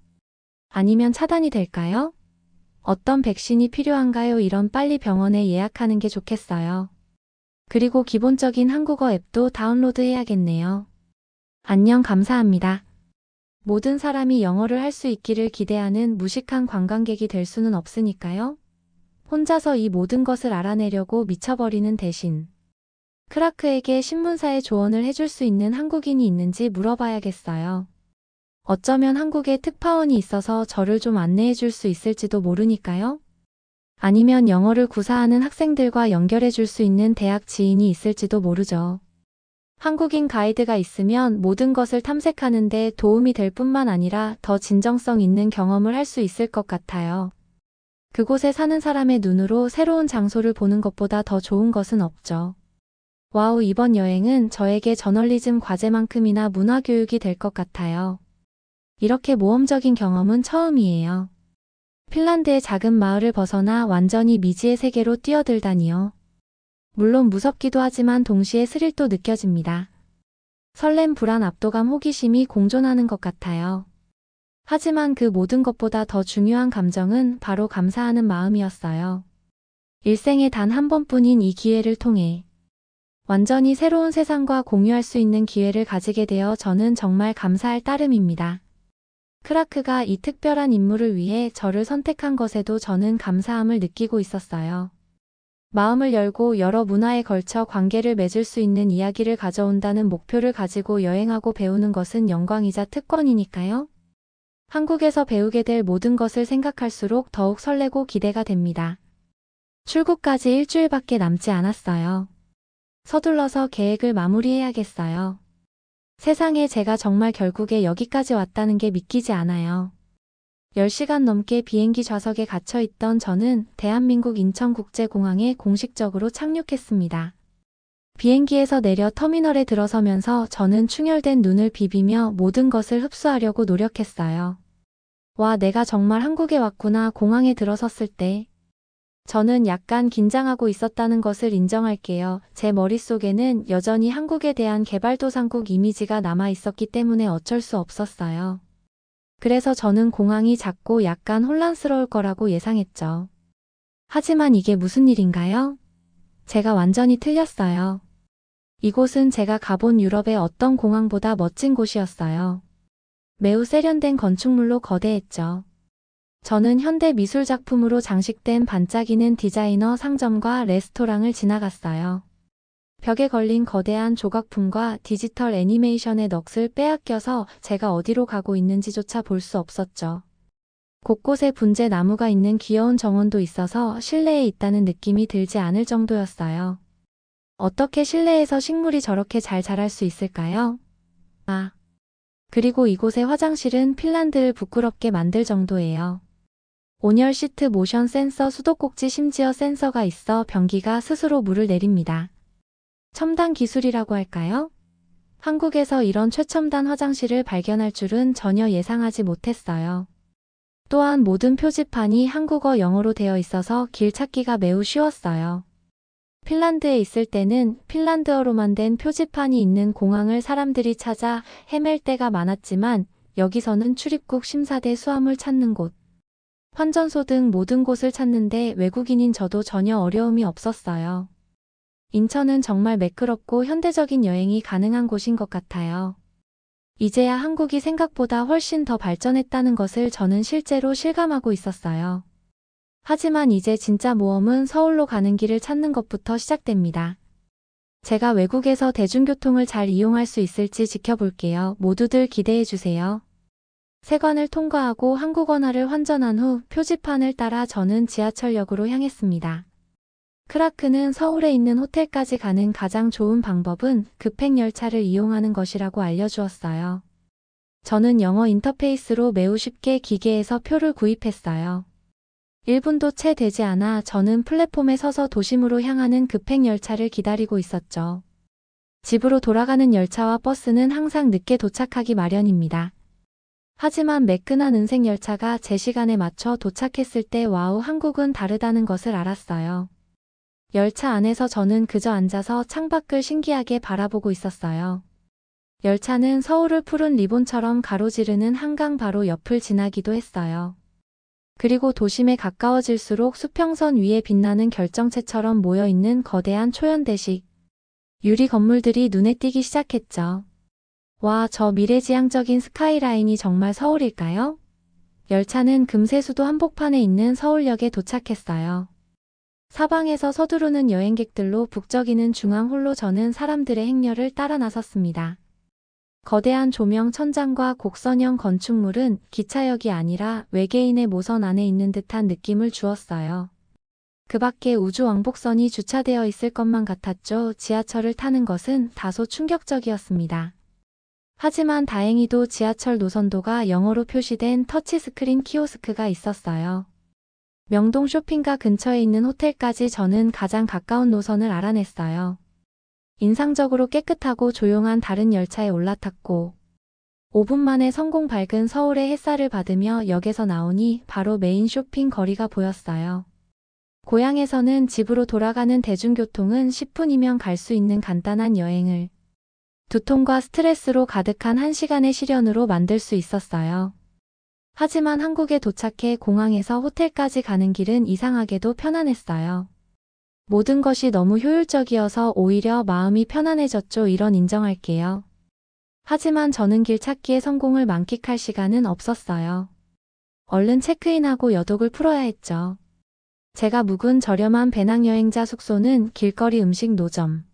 아니면 차단이 될까요? 어떤 백신이 필요한가요? 이런 빨리 병원에 예약하는 게 좋겠어요. 그리고 기본적인 한국어 앱도 다운로드 해야겠네요. 안녕, 감사합니다. 모든 사람이 영어를 할 수 있기를 기대하는 무식한 관광객이 될 수는 없으니까요. 혼자서 이 모든 것을 알아내려고 미쳐버리는 대신 크라크에게 신문사의 조언을 해줄 수 있는 한국인이 있는지 물어봐야겠어요. 어쩌면 한국에 특파원이 있어서 저를 좀 안내해 줄 수 있을지도 모르니까요. 아니면 영어를 구사하는 학생들과 연결해 줄 수 있는 대학 지인이 있을지도 모르죠. 한국인 가이드가 있으면 모든 것을 탐색하는데 도움이 될 뿐만 아니라 더 진정성 있는 경험을 할 수 있을 것 같아요. 그곳에 사는 사람의 눈으로 새로운 장소를 보는 것보다 더 좋은 것은 없죠. 와우, 이번 여행은 저에게 저널리즘 과제만큼이나 문화교육이 될 것 같아요. 이렇게 모험적인 경험은 처음이에요. 핀란드의 작은 마을을 벗어나 완전히 미지의 세계로 뛰어들다니요. 물론 무섭기도 하지만 동시에 스릴도 느껴집니다. 설렘, 불안, 압도감, 호기심이 공존하는 것 같아요. 하지만 그 모든 것보다 더 중요한 감정은 바로 감사하는 마음이었어요. 일생에 단 한 번뿐인 이 기회를 통해 완전히 새로운 세상과 공유할 수 있는 기회를 가지게 되어 저는 정말 감사할 따름입니다. 크라크가 이 특별한 인물을 위해 저를 선택한 것에도 저는 감사함을 느끼고 있었어요. 마음을 열고 여러 문화에 걸쳐 관계를 맺을 수 있는 이야기를 가져온다는 목표를 가지고 여행하고 배우는 것은 영광이자 특권이니까요. 한국에서 배우게 될 모든 것을 생각할수록 더욱 설레고 기대가 됩니다. 출국까지 일주일밖에 남지 않았어요. 서둘러서 계획을 마무리해야겠어요. 세상에, 제가 정말 결국에 여기까지 왔다는 게 믿기지 않아요. 10시간 넘게 비행기 좌석에 갇혀있던 저는 대한민국 인천국제공항에 공식적으로 착륙했습니다. 비행기에서 내려 터미널에 들어서면서 저는 충혈된 눈을 비비며 모든 것을 흡수하려고 노력했어요. 와, 내가 정말 한국에 왔구나. 공항에 들어섰을 때 저는 약간 긴장하고 있었다는 것을 인정할게요. 제 머릿속에는 여전히 한국에 대한 개발도상국 이미지가 남아 있었기 때문에 어쩔 수 없었어요. 그래서 저는 공항이 작고 약간 혼란스러울 거라고 예상했죠. 하지만 이게 무슨 일인가요? 제가 완전히 틀렸어요. 이곳은 제가 가본 유럽의 어떤 공항보다 멋진 곳이었어요. 매우 세련된 건축물로 거대했죠. 저는 현대 미술 작품으로 장식된 반짝이는 디자이너 상점과 레스토랑을 지나갔어요. 벽에 걸린 거대한 조각품과 디지털 애니메이션의 넋을 빼앗겨서 제가 어디로 가고 있는지조차 볼 수 없었죠. 곳곳에 분재 나무가 있는 귀여운 정원도 있어서 실내에 있다는 느낌이 들지 않을 정도였어요. 어떻게 실내에서 식물이 저렇게 잘 자랄 수 있을까요? 그리고 이곳의 화장실은 핀란드를 부끄럽게 만들 정도예요. 온열 시트, 모션 센서, 수도꼭지, 심지어 센서가 있어 변기가 스스로 물을 내립니다. 첨단 기술이라고 할까요? 한국에서 이런 최첨단 화장실을 발견할 줄은 전혀 예상하지 못했어요. 또한 모든 표지판이 한국어, 영어로 되어 있어서 길 찾기가 매우 쉬웠어요. 핀란드에 있을 때는 핀란드어로만 된 표지판이 있는 공항을 사람들이 찾아 헤맬 때가 많았지만 여기서는 출입국 심사대, 수화물 찾는 곳, 환전소 등 모든 곳을 찾는데 외국인인 저도 전혀 어려움이 없었어요. 인천은 정말 매끄럽고 현대적인 여행이 가능한 곳인 것 같아요. 이제야 한국이 생각보다 훨씬 더 발전했다는 것을 저는 실제로 실감하고 있었어요. 하지만 이제 진짜 모험은 서울로 가는 길을 찾는 것부터 시작됩니다. 제가 외국에서 대중교통을 잘 이용할 수 있을지 지켜볼게요. 모두들 기대해주세요. 세관을 통과하고 한국원화를 환전한 후 표지판을 따라 저는 지하철역으로 향했습니다. 크라크는 서울에 있는 호텔까지 가는 가장 좋은 방법은 급행열차를 이용하는 것이라고 알려주었어요. 저는 영어 인터페이스로 매우 쉽게 기계에서 표를 구입했어요. 1분도 채 되지 않아 저는 플랫폼에 서서 도심으로 향하는 급행열차를 기다리고 있었죠. 집으로 돌아가는 열차와 버스는 항상 늦게 도착하기 마련입니다. 하지만 매끈한 은색열차가 제 시간에 맞춰 도착했을 때 와우, 한국은 다르다는 것을 알았어요. 열차 안에서 저는 그저 앉아서 창밖을 신기하게 바라보고 있었어요. 열차는 서울을 푸른 리본처럼 가로지르는 한강 바로 옆을 지나기도 했어요. 그리고 도심에 가까워질수록 수평선 위에 빛나는 결정체처럼 모여있는 거대한 초연대식 유리 건물들이 눈에 띄기 시작했죠. 와, 저 미래지향적인 스카이라인이 정말 서울일까요? 열차는 금세 수도 한복판에 있는 서울역에 도착했어요. 사방에서 서두르는 여행객들로 북적이는 중앙홀로 저는 사람들의 행렬을 따라 나섰습니다. 거대한 조명 천장과 곡선형 건축물은 기차역이 아니라 외계인의 모선 안에 있는 듯한 느낌을 주었어요. 그 밖에 우주 왕복선이 주차되어 있을 것만 같았죠. 지하철을 타는 것은 다소 충격적이었습니다. 하지만 다행히도 지하철 노선도가 영어로 표시된 터치스크린 키오스크가 있었어요. 명동 쇼핑가 근처에 있는 호텔까지 저는 가장 가까운 노선을 알아냈어요. 인상적으로 깨끗하고 조용한 다른 열차에 올라탔고 5분 만에 성공 밝은 서울의 햇살을 받으며 역에서 나오니 바로 메인 쇼핑 거리가 보였어요. 고향에서는 집으로 돌아가는 대중교통은 10분이면 갈 수 있는 간단한 여행을 두통과 스트레스로 가득한 1시간의 시련으로 만들 수 있었어요. 하지만 한국에 도착해 공항에서 호텔까지 가는 길은 이상하게도 편안했어요. 모든 것이 너무 효율적이어서 오히려 마음이 편안해졌죠. 이런 인정할게요. 하지만 저는 길 찾기에 성공을 만끽할 시간은 없었어요. 얼른 체크인하고 여독을 풀어야 했죠. 제가 묵은 저렴한 배낭여행자 숙소는 길거리 음식 노점.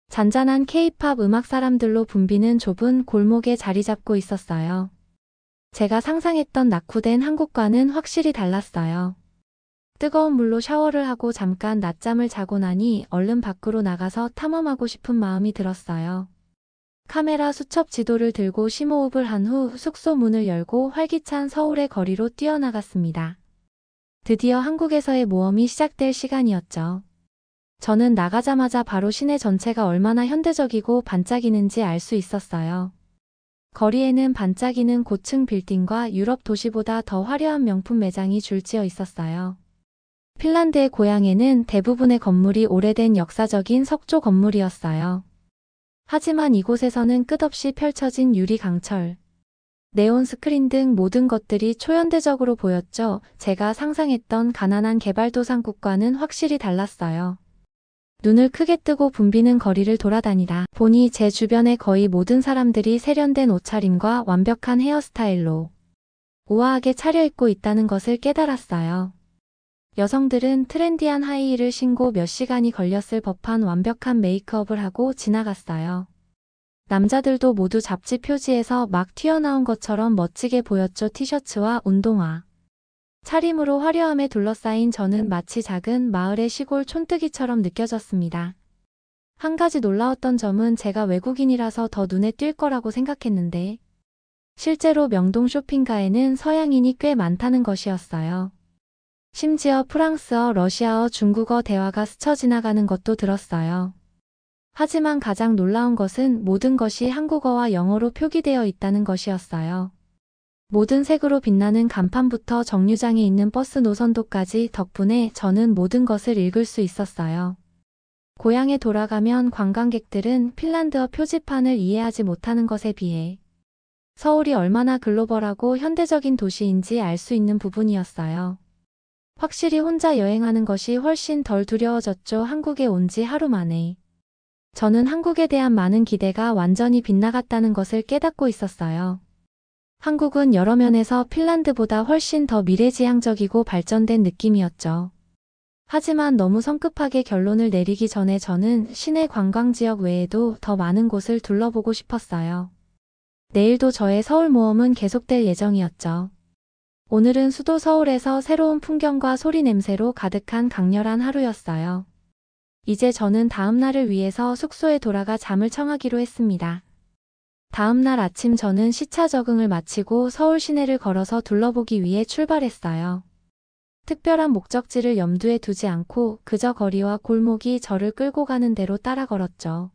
잔잔한 K-팝 음악 사람들로 붐비는 좁은 골목에 자리 잡고 있었어요. 제가 상상했던 낙후된 한국과는 확실히 달랐어요. 뜨거운 물로 샤워를 하고 잠깐 낮잠을 자고 나니 얼른 밖으로 나가서 탐험하고 싶은 마음이 들었어요. 카메라 수첩 지도를 들고 심호흡을 한 후 숙소 문을 열고 활기찬 서울의 거리로 뛰어나갔습니다. 드디어 한국에서의 모험이 시작될 시간이었죠. 저는 나가자마자 바로 시내 전체가 얼마나 현대적이고 반짝이는지 알 수 있었어요. 거리에는 반짝이는 고층 빌딩과 유럽 도시보다 더 화려한 명품 매장이 줄지어 있었어요. 핀란드의 고향에는 대부분의 건물이 오래된 역사적인 석조 건물이었어요. 하지만 이곳에서는 끝없이 펼쳐진 유리 강철, 네온 스크린 등 모든 것들이 초현대적으로 보였죠. 제가 상상했던 가난한 개발도상국과는 확실히 달랐어요. 눈을 크게 뜨고 붐비는 거리를 돌아다니다 보니 제 주변의 거의 모든 사람들이 세련된 옷차림과 완벽한 헤어스타일로 우아하게 차려입고 있다는 것을 깨달았어요. 여성들은 트렌디한 하이힐을 신고 몇 시간이 걸렸을 법한 완벽한 메이크업을 하고 지나갔어요. 남자들도 모두 잡지 표지에서 막 튀어나온 것처럼 멋지게 보였죠. 티셔츠와 운동화. 차림으로 화려함에 둘러싸인 저는 마치 작은 마을의 시골 촌뜨기처럼 느껴졌습니다. 한 가지 놀라웠던 점은 제가 외국인이라서 더 눈에 띌 거라고 생각했는데 실제로 명동 쇼핑가에는 서양인이 꽤 많다는 것이었어요. 심지어 프랑스어, 러시아어, 중국어 대화가 스쳐 지나가는 것도 들었어요. 하지만 가장 놀라운 것은 모든 것이 한국어와 영어로 표기되어 있다는 것이었어요. 모든 색으로 빛나는 간판부터 정류장에 있는 버스 노선도까지 덕분에 저는 모든 것을 읽을 수 있었어요. 고향에 돌아가면 관광객들은 핀란드어 표지판을 이해하지 못하는 것에 비해 서울이 얼마나 글로벌하고 현대적인 도시인지 알 수 있는 부분이었어요. 확실히 혼자 여행하는 것이 훨씬 덜 두려워졌죠. 한국에 온 지 하루 만에. 저는 한국에 대한 많은 기대가 완전히 빗나갔다는 것을 깨닫고 있었어요. 한국은 여러 면에서 핀란드보다 훨씬 더 미래지향적이고 발전된 느낌이었죠. 하지만 너무 성급하게 결론을 내리기 전에 저는 시내 관광지역 외에도 더 많은 곳을 둘러보고 싶었어요. 내일도 저의 서울 모험은 계속될 예정이었죠. 오늘은 수도 서울에서 새로운 풍경과 소리 냄새로 가득한 강렬한 하루였어요. 이제 저는 다음 날을 위해서 숙소에 돌아가 잠을 청하기로 했습니다. 다음 날 아침 저는 시차 적응을 마치고 서울 시내를 걸어서 둘러보기 위해 출발했어요. 특별한 목적지를 염두에 두지 않고 그저 거리와 골목이 저를 끌고 가는 대로 따라 걸었죠.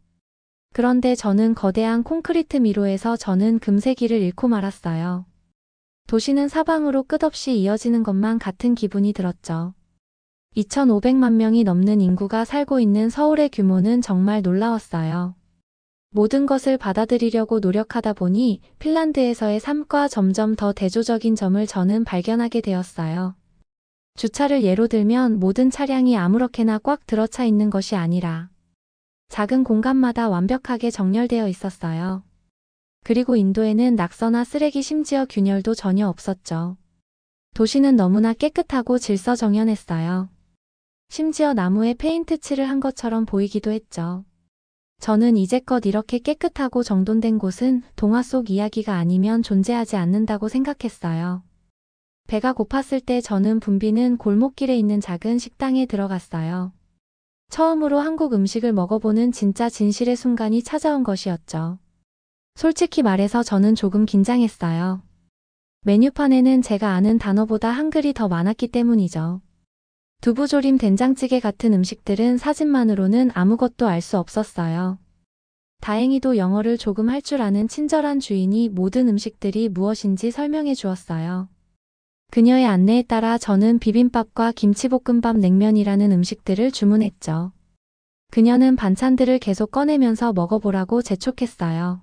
그런데 저는 거대한 콘크리트 미로에서 저는 금세 길을 잃고 말았어요. 도시는 사방으로 끝없이 이어지는 것만 같은 기분이 들었죠. 2,500만 명이 넘는 인구가 살고 있는 서울의 규모는 정말 놀라웠어요. 모든 것을 받아들이려고 노력하다 보니 핀란드에서의 삶과 점점 더 대조적인 점을 저는 발견하게 되었어요. 주차를 예로 들면 모든 차량이 아무렇게나 꽉 들어차 있는 것이 아니라 작은 공간마다 완벽하게 정렬되어 있었어요. 그리고 인도에는 낙서나 쓰레기 심지어 균열도 전혀 없었죠. 도시는 너무나 깨끗하고 질서정연했어요. 심지어 나무에 페인트 칠을 한 것처럼 보이기도 했죠. 저는 이제껏 이렇게 깨끗하고 정돈된 곳은 동화 속 이야기가 아니면 존재하지 않는다고 생각했어요. 배가 고팠을 때 저는 붐비는 골목길에 있는 작은 식당에 들어갔어요. 처음으로 한국 음식을 먹어보는 진짜 진실의 순간이 찾아온 것이었죠. 솔직히 말해서 저는 조금 긴장했어요. 메뉴판에는 제가 아는 단어보다 한글이 더 많았기 때문이죠. 두부조림 된장찌개 같은 음식들은 사진만으로는 아무것도 알 수 없었어요. 다행히도 영어를 조금 할 줄 아는 친절한 주인이 모든 음식들이 무엇인지 설명해 주었어요. 그녀의 안내에 따라 저는 비빔밥과 김치볶음밥 냉면이라는 음식들을 주문했죠. 그녀는 반찬들을 계속 꺼내면서 먹어보라고 재촉했어요.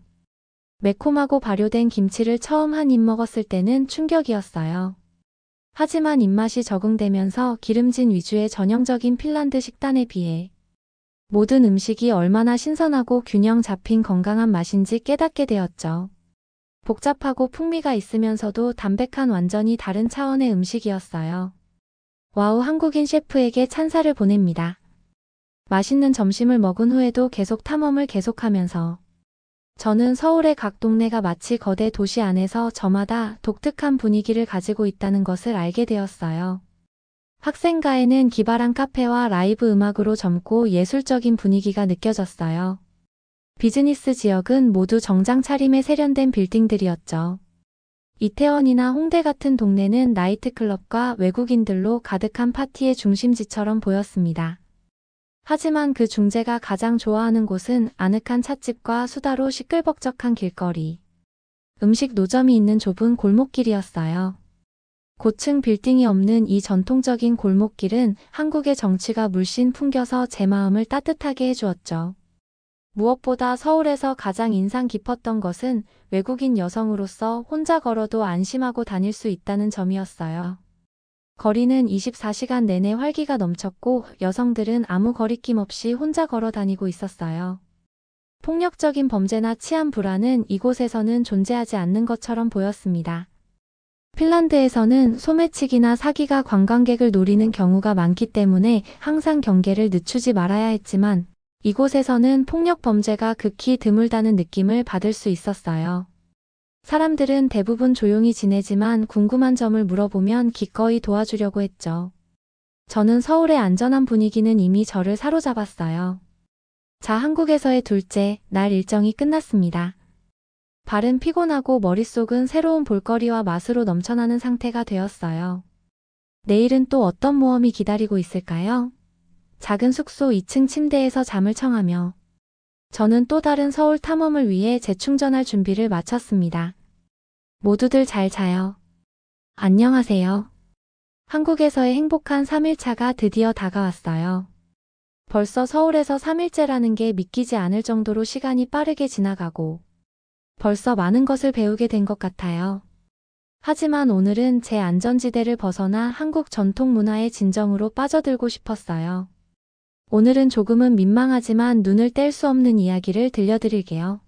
매콤하고 발효된 김치를 처음 한 입 먹었을 때는 충격이었어요. 하지만 입맛이 적응되면서 기름진 위주의 전형적인 핀란드 식단에 비해 모든 음식이 얼마나 신선하고 균형 잡힌 건강한 맛인지 깨닫게 되었죠. 복잡하고 풍미가 있으면서도 담백한 완전히 다른 차원의 음식이었어요. 와우, 한국인 셰프에게 찬사를 보냅니다. 맛있는 점심을 먹은 후에도 계속 탐험을 계속하면서 저는 서울의 각 동네가 마치 거대 도시 안에서 저마다 독특한 분위기를 가지고 있다는 것을 알게 되었어요. 학생가에는 기발한 카페와 라이브 음악으로 젊고 예술적인 분위기가 느껴졌어요. 비즈니스 지역은 모두 정장 차림에 세련된 빌딩들이었죠. 이태원이나 홍대 같은 동네는 나이트클럽과 외국인들로 가득한 파티의 중심지처럼 보였습니다. 하지만 그 중제가 가장 좋아하는 곳은 아늑한 찻집과 수다로 시끌벅적한 길거리, 음식 노점이 있는 좁은 골목길이었어요. 고층 빌딩이 없는 이 전통적인 골목길은 한국의 정취가 물씬 풍겨서 제 마음을 따뜻하게 해주었죠. 무엇보다 서울에서 가장 인상 깊었던 것은 외국인 여성으로서 혼자 걸어도 안심하고 다닐 수 있다는 점이었어요. 거리는 24시간 내내 활기가 넘쳤고 여성들은 아무 거리낌 없이 혼자 걸어 다니고 있었어요. 폭력적인 범죄나 치안 불안은 이곳에서는 존재하지 않는 것처럼 보였습니다. 핀란드에서는 소매치기나 사기가 관광객을 노리는 경우가 많기 때문에 항상 경계를 늦추지 말아야 했지만 이곳에서는 폭력 범죄가 극히 드물다는 느낌을 받을 수 있었어요. 사람들은 대부분 조용히 지내지만 궁금한 점을 물어보면 기꺼이 도와주려고 했죠. 저는 서울의 안전한 분위기는 이미 저를 사로잡았어요. 자, 한국에서의 둘째 날 일정이 끝났습니다. 발은 피곤하고 머릿속은 새로운 볼거리와 맛으로 넘쳐나는 상태가 되었어요. 내일은 또 어떤 모험이 기다리고 있을까요? 작은 숙소 2층 침대에서 잠을 청하며 저는 또 다른 서울 탐험을 위해 재충전할 준비를 마쳤습니다. 모두들 잘 자요. 안녕하세요. 한국에서의 행복한 3일차가 드디어 다가왔어요. 벌써 서울에서 3일째라는 게 믿기지 않을 정도로 시간이 빠르게 지나가고 벌써 많은 것을 배우게 된 것 같아요. 하지만 오늘은 제 안전지대를 벗어나 한국 전통 문화의 진정으로 빠져들고 싶었어요. 오늘은 조금은 민망하지만 눈을 뗄 수 없는 이야기를 들려드릴게요.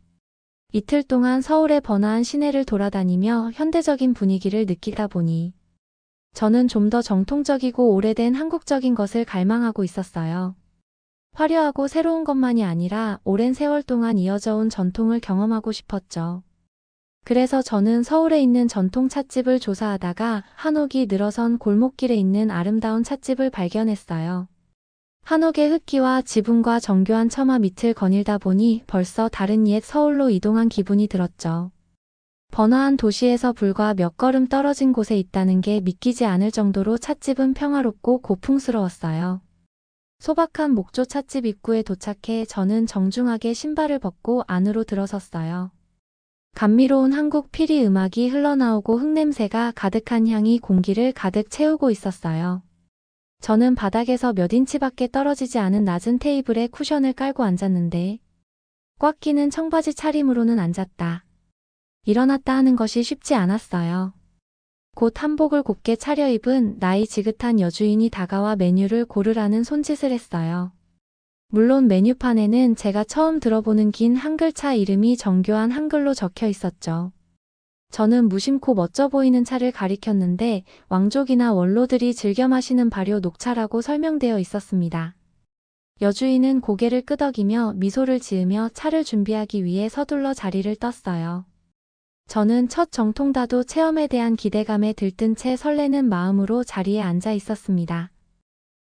이틀 동안 서울의 번화한 시내를 돌아다니며 현대적인 분위기를 느끼다 보니 저는 좀 더 정통적이고 오래된 한국적인 것을 갈망하고 있었어요. 화려하고 새로운 것만이 아니라 오랜 세월 동안 이어져 온 전통을 경험하고 싶었죠. 그래서 저는 서울에 있는 전통 찻집을 조사하다가 한옥이 늘어선 골목길에 있는 아름다운 찻집을 발견했어요. 한옥의 흙기와 지붕과 정교한 처마 밑을 거닐다 보니 벌써 다른 옛 서울로 이동한 기분이 들었죠. 번화한 도시에서 불과 몇 걸음 떨어진 곳에 있다는 게 믿기지 않을 정도로 찻집은 평화롭고 고풍스러웠어요. 소박한 목조 찻집 입구에 도착해 저는 정중하게 신발을 벗고 안으로 들어섰어요. 감미로운 한국 피리 음악이 흘러나오고 흙냄새가 가득한 향이 공기를 가득 채우고 있었어요. 저는 바닥에서 몇 인치밖에 떨어지지 않은 낮은 테이블에 쿠션을 깔고 앉았는데 꽉 끼는 청바지 차림으로는 앉았다. 일어났다 하는 것이 쉽지 않았어요. 곧 한복을 곱게 차려입은 나이 지긋한 여주인이 다가와 메뉴를 고르라는 손짓을 했어요. 물론 메뉴판에는 제가 처음 들어보는 긴 한글차 이름이 정교한 한글로 적혀 있었죠. 저는 무심코 멋져 보이는 차를 가리켰는데 왕족이나 원로들이 즐겨 마시는 발효 녹차라고 설명되어 있었습니다. 여주인은 고개를 끄덕이며 미소를 지으며 차를 준비하기 위해 서둘러 자리를 떴어요. 저는 첫 정통다도 체험에 대한 기대감에 들뜬 채 설레는 마음으로 자리에 앉아 있었습니다.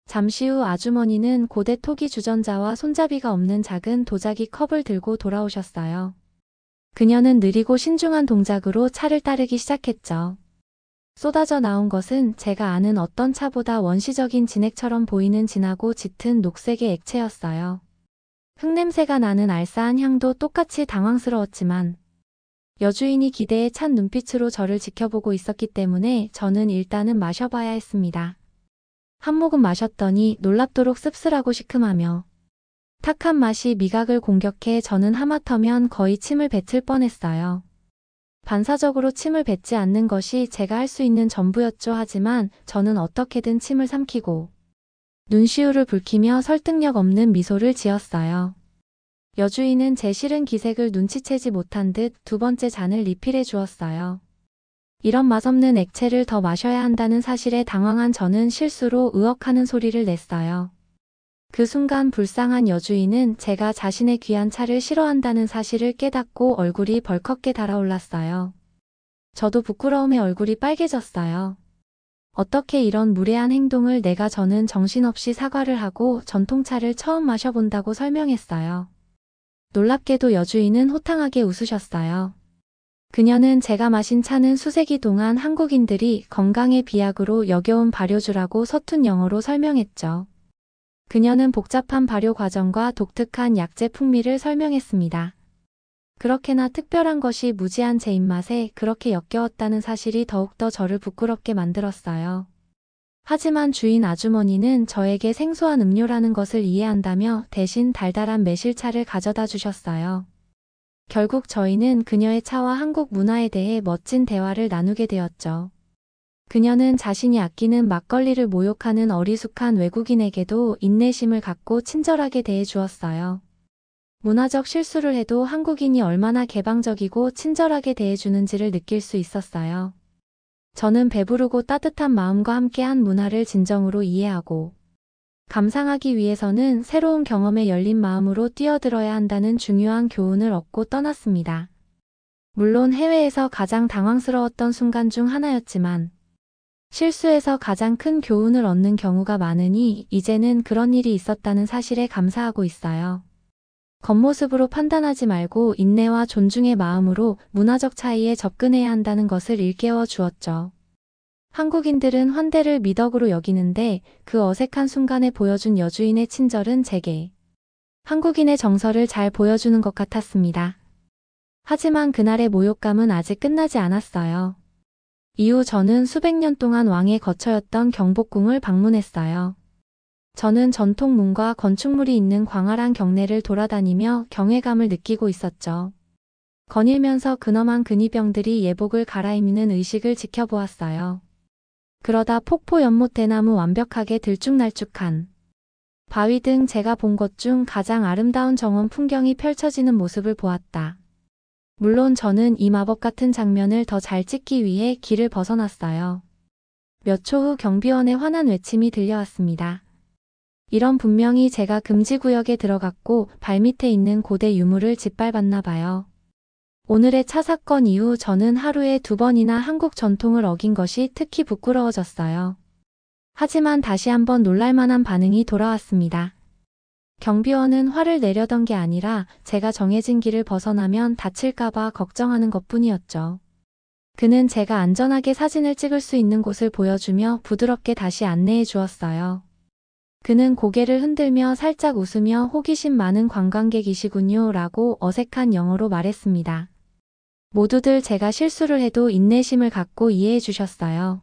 잠시 후 아주머니는 고대 토기 주전자와 손잡이가 없는 작은 도자기 컵을 들고 돌아오셨어요. 그녀는 느리고 신중한 동작으로 차를 따르기 시작했죠. 쏟아져 나온 것은 제가 아는 어떤 차보다 원시적인 진액처럼 보이는 진하고 짙은 녹색의 액체였어요. 흙냄새가 나는 알싸한 향도 똑같이 당황스러웠지만 여주인이 기대에 찬 눈빛으로 저를 지켜보고 있었기 때문에 저는 일단은 마셔봐야 했습니다. 한 모금 마셨더니 놀랍도록 씁쓸하고 시큼하며 탁한 맛이 미각을 공격해 저는 하마터면 거의 침을 뱉을 뻔했어요. 반사적으로 침을 뱉지 않는 것이 제가 할 수 있는 전부였죠. 하지만 저는 어떻게든 침을 삼키고 눈시울을 붉히며 설득력 없는 미소를 지었어요. 여주인은 제 싫은 기색을 눈치채지 못한 듯 두 번째 잔을 리필해 주었어요. 이런 맛없는 액체를 더 마셔야 한다는 사실에 당황한 저는 실수로 으억하는 소리를 냈어요. 그 순간 불쌍한 여주인은 제가 자신의 귀한 차를 싫어한다는 사실을 깨닫고 얼굴이 벌겋게 달아올랐어요. 저도 부끄러움에 얼굴이 빨개졌어요. 어떻게 이런 무례한 행동을 저는 정신없이 사과를 하고 전통차를 처음 마셔본다고 설명했어요. 놀랍게도 여주인은 호탕하게 웃으셨어요. 그녀는 제가 마신 차는 수세기 동안 한국인들이 건강의 비약으로 여겨온 발효주라고 서툰 영어로 설명했죠. 그녀는 복잡한 발효 과정과 독특한 약재 풍미를 설명했습니다. 그렇게나 특별한 것이 무지한 제 입맛에 그렇게 역겨웠다는 사실이 더욱더 저를 부끄럽게 만들었어요. 하지만 주인 아주머니는 저에게 생소한 음료라는 것을 이해한다며 대신 달달한 매실차를 가져다 주셨어요. 결국 저희는 그녀의 차와 한국 문화에 대해 멋진 대화를 나누게 되었죠. 그녀는 자신이 아끼는 막걸리를 모욕하는 어리숙한 외국인에게도 인내심을 갖고 친절하게 대해 주었어요. 문화적 실수를 해도 한국인이 얼마나 개방적이고 친절하게 대해 주는지를 느낄 수 있었어요. 저는 배부르고 따뜻한 마음과 함께한 문화를 진정으로 이해하고 감상하기 위해서는 새로운 경험에 열린 마음으로 뛰어들어야 한다는 중요한 교훈을 얻고 떠났습니다. 물론 해외에서 가장 당황스러웠던 순간 중 하나였지만 실수에서 가장 큰 교훈을 얻는 경우가 많으니 이제는 그런 일이 있었다는 사실에 감사하고 있어요. 겉모습으로 판단하지 말고 인내와 존중의 마음으로 문화적 차이에 접근해야 한다는 것을 일깨워 주었죠. 한국인들은 환대를 미덕으로 여기는데 그 어색한 순간에 보여준 여주인의 친절은 제게 한국인의 정서를 잘 보여주는 것 같았습니다. 하지만 그날의 모욕감은 아직 끝나지 않았어요. 이후 저는 수백 년 동안 왕의 거처였던 경복궁을 방문했어요. 저는 전통문과 건축물이 있는 광활한 경내를 돌아다니며 경외감을 느끼고 있었죠. 거닐면서 근엄한 근위병들이 예복을 갈아입는 의식을 지켜보았어요. 그러다 폭포 연못 대나무 완벽하게 들쭉날쭉한 바위 등 제가 본 것 중 가장 아름다운 정원 풍경이 펼쳐지는 모습을 보았다. 물론 저는 이 마법 같은 장면을 더 잘 찍기 위해 길을 벗어났어요. 몇 초 후 경비원의 화난 외침이 들려왔습니다. 이런 분명히 제가 금지구역에 들어갔고 발밑에 있는 고대 유물을 짓밟았나 봐요. 오늘의 차 사건 이후 저는 하루에 2번이나 한국 전통을 어긴 것이 특히 부끄러워졌어요. 하지만 다시 한번 놀랄만한 반응이 돌아왔습니다. 경비원은 화를 내려던 게 아니라 제가 정해진 길을 벗어나면 다칠까봐 걱정하는 것뿐이었죠. 그는 제가 안전하게 사진을 찍을 수 있는 곳을 보여주며 부드럽게 다시 안내해 주었어요. 그는 고개를 흔들며 살짝 웃으며 호기심 많은 관광객이시군요 라고 어색한 영어로 말했습니다. 모두들 제가 실수를 해도 인내심을 갖고 이해해 주셨어요.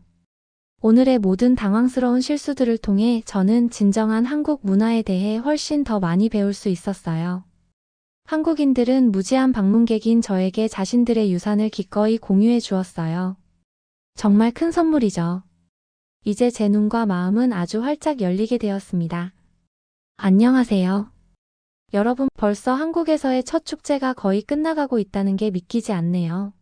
오늘의 모든 당황스러운 실수들을 통해 저는 진정한 한국 문화에 대해 훨씬 더 많이 배울 수 있었어요. 한국인들은 무지한 방문객인 저에게 자신들의 유산을 기꺼이 공유해 주었어요. 정말 큰 선물이죠. 이제 제 눈과 마음은 아주 활짝 열리게 되었습니다. 안녕하세요. 여러분, 벌써 한국에서의 첫 축제가 거의 끝나가고 있다는 게 믿기지 않네요.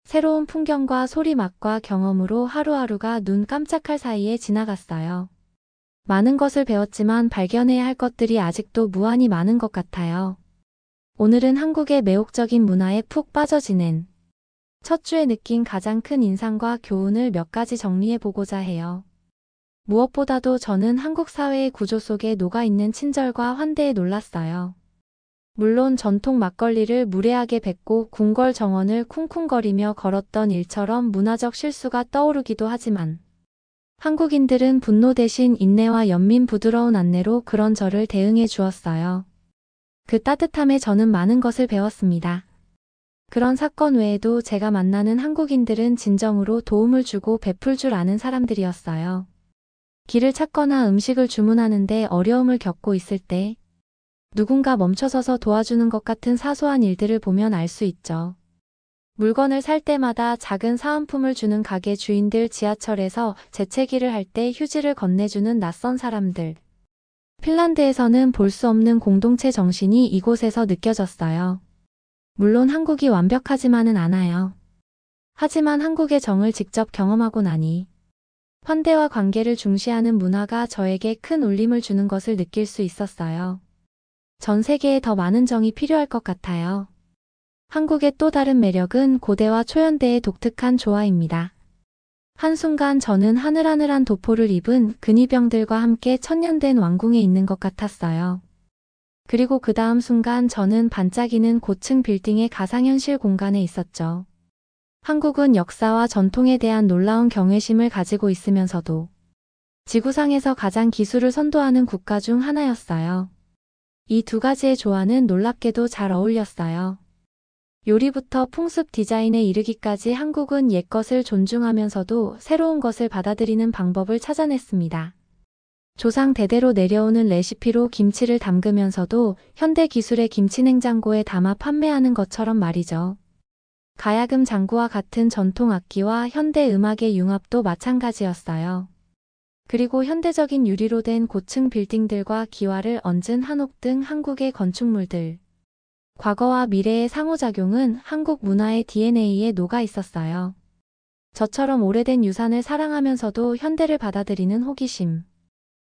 새로운 풍경과 소리 맛과 경험으로 하루하루가 눈 깜짝할 사이에 지나갔어요. 많은 것을 배웠지만 발견해야 할 것들이 아직도 무한히 많은 것 같아요. 오늘은 한국의 매혹적인 문화에 푹 빠져 지낸 첫 주에 느낀 가장 큰 인상과 교훈을 몇 가지 정리해 보고자 해요. 무엇보다도 저는 한국 사회의 구조 속에 녹아있는 친절과 환대에 놀랐어요. 물론 전통 막걸리를 무례하게 뱉고 궁궐 정원을 쿵쿵거리며 걸었던 일처럼 문화적 실수가 떠오르기도 하지만 한국인들은 분노 대신 인내와 연민 부드러운 안내로 그런 저를 대응해 주었어요. 그 따뜻함에 저는 많은 것을 배웠습니다. 그런 사건 외에도 제가 만나는 한국인들은 진정으로 도움을 주고 베풀 줄 아는 사람들이었어요. 길을 찾거나 음식을 주문하는데 어려움을 겪고 있을 때 누군가 멈춰서서 도와주는 것 같은 사소한 일들을 보면 알 수 있죠. 물건을 살 때마다 작은 사은품을 주는 가게 주인들, 지하철에서 재채기를 할 때 휴지를 건네주는 낯선 사람들. 핀란드에서는 볼 수 없는 공동체 정신이 이곳에서 느껴졌어요. 물론 한국이 완벽하지만은 않아요. 하지만 한국의 정을 직접 경험하고 나니 환대와 관계를 중시하는 문화가 저에게 큰 울림을 주는 것을 느낄 수 있었어요. 전 세계에 더 많은 정이 필요할 것 같아요. 한국의 또 다른 매력은 고대와 초연대의 독특한 조화입니다. 한순간 저는 하늘하늘한 도포를 입은 근위병들과 함께 천년된 왕궁에 있는 것 같았어요. 그리고 그 다음 순간 저는 반짝이는 고층 빌딩의 가상현실 공간에 있었죠. 한국은 역사와 전통에 대한 놀라운 경외심을 가지고 있으면서도 지구상에서 가장 기술을 선도하는 국가 중 하나였어요. 이 두 가지의 조화는 놀랍게도 잘 어울렸어요. 요리부터 풍습 디자인에 이르기까지 한국은 옛것을 존중하면서도 새로운 것을 받아들이는 방법을 찾아냈습니다. 조상 대대로 내려오는 레시피로 김치를 담그면서도 현대 기술의 김치 냉장고에 담아 판매하는 것처럼 말이죠. 가야금 장구와 같은 전통 악기와 현대 음악의 융합도 마찬가지였어요. 그리고 현대적인 유리로 된 고층 빌딩들과 기와를 얹은 한옥 등 한국의 건축물들. 과거와 미래의 상호작용은 한국 문화의 DNA에 녹아 있었어요. 저처럼 오래된 유산을 사랑하면서도 현대를 받아들이는 호기심.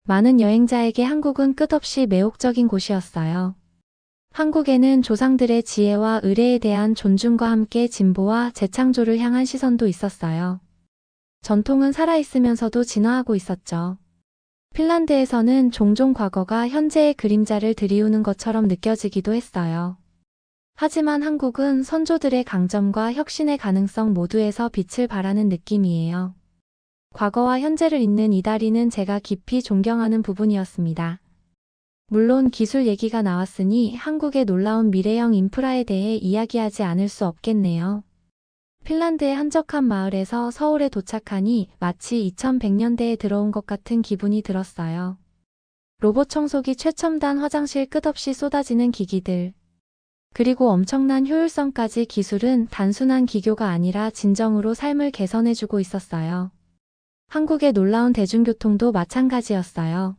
많은 여행자에게 한국은 끝없이 매혹적인 곳이었어요. 한국에는 조상들의 지혜와 의례에 대한 존중과 함께 진보와 재창조를 향한 시선도 있었어요. 전통은 살아있으면서도 진화하고 있었죠. 핀란드에서는 종종 과거가 현재의 그림자를 들이우는 것처럼 느껴지기도 했어요. 하지만 한국은 선조들의 강점과 혁신의 가능성 모두에서 빛을 발하는 느낌이에요. 과거와 현재를 잇는 이 다리는 제가 깊이 존경하는 부분이었습니다. 물론 기술 얘기가 나왔으니 한국의 놀라운 미래형 인프라에 대해 이야기하지 않을 수 없겠네요. 핀란드의 한적한 마을에서 서울에 도착하니 마치 2100년대에 들어온 것 같은 기분이 들었어요. 로봇 청소기, 최첨단 화장실, 끝없이 쏟아지는 기기들. 그리고 엄청난 효율성까지. 기술은 단순한 기교가 아니라 진정으로 삶을 개선해주고 있었어요. 한국의 놀라운 대중교통도 마찬가지였어요.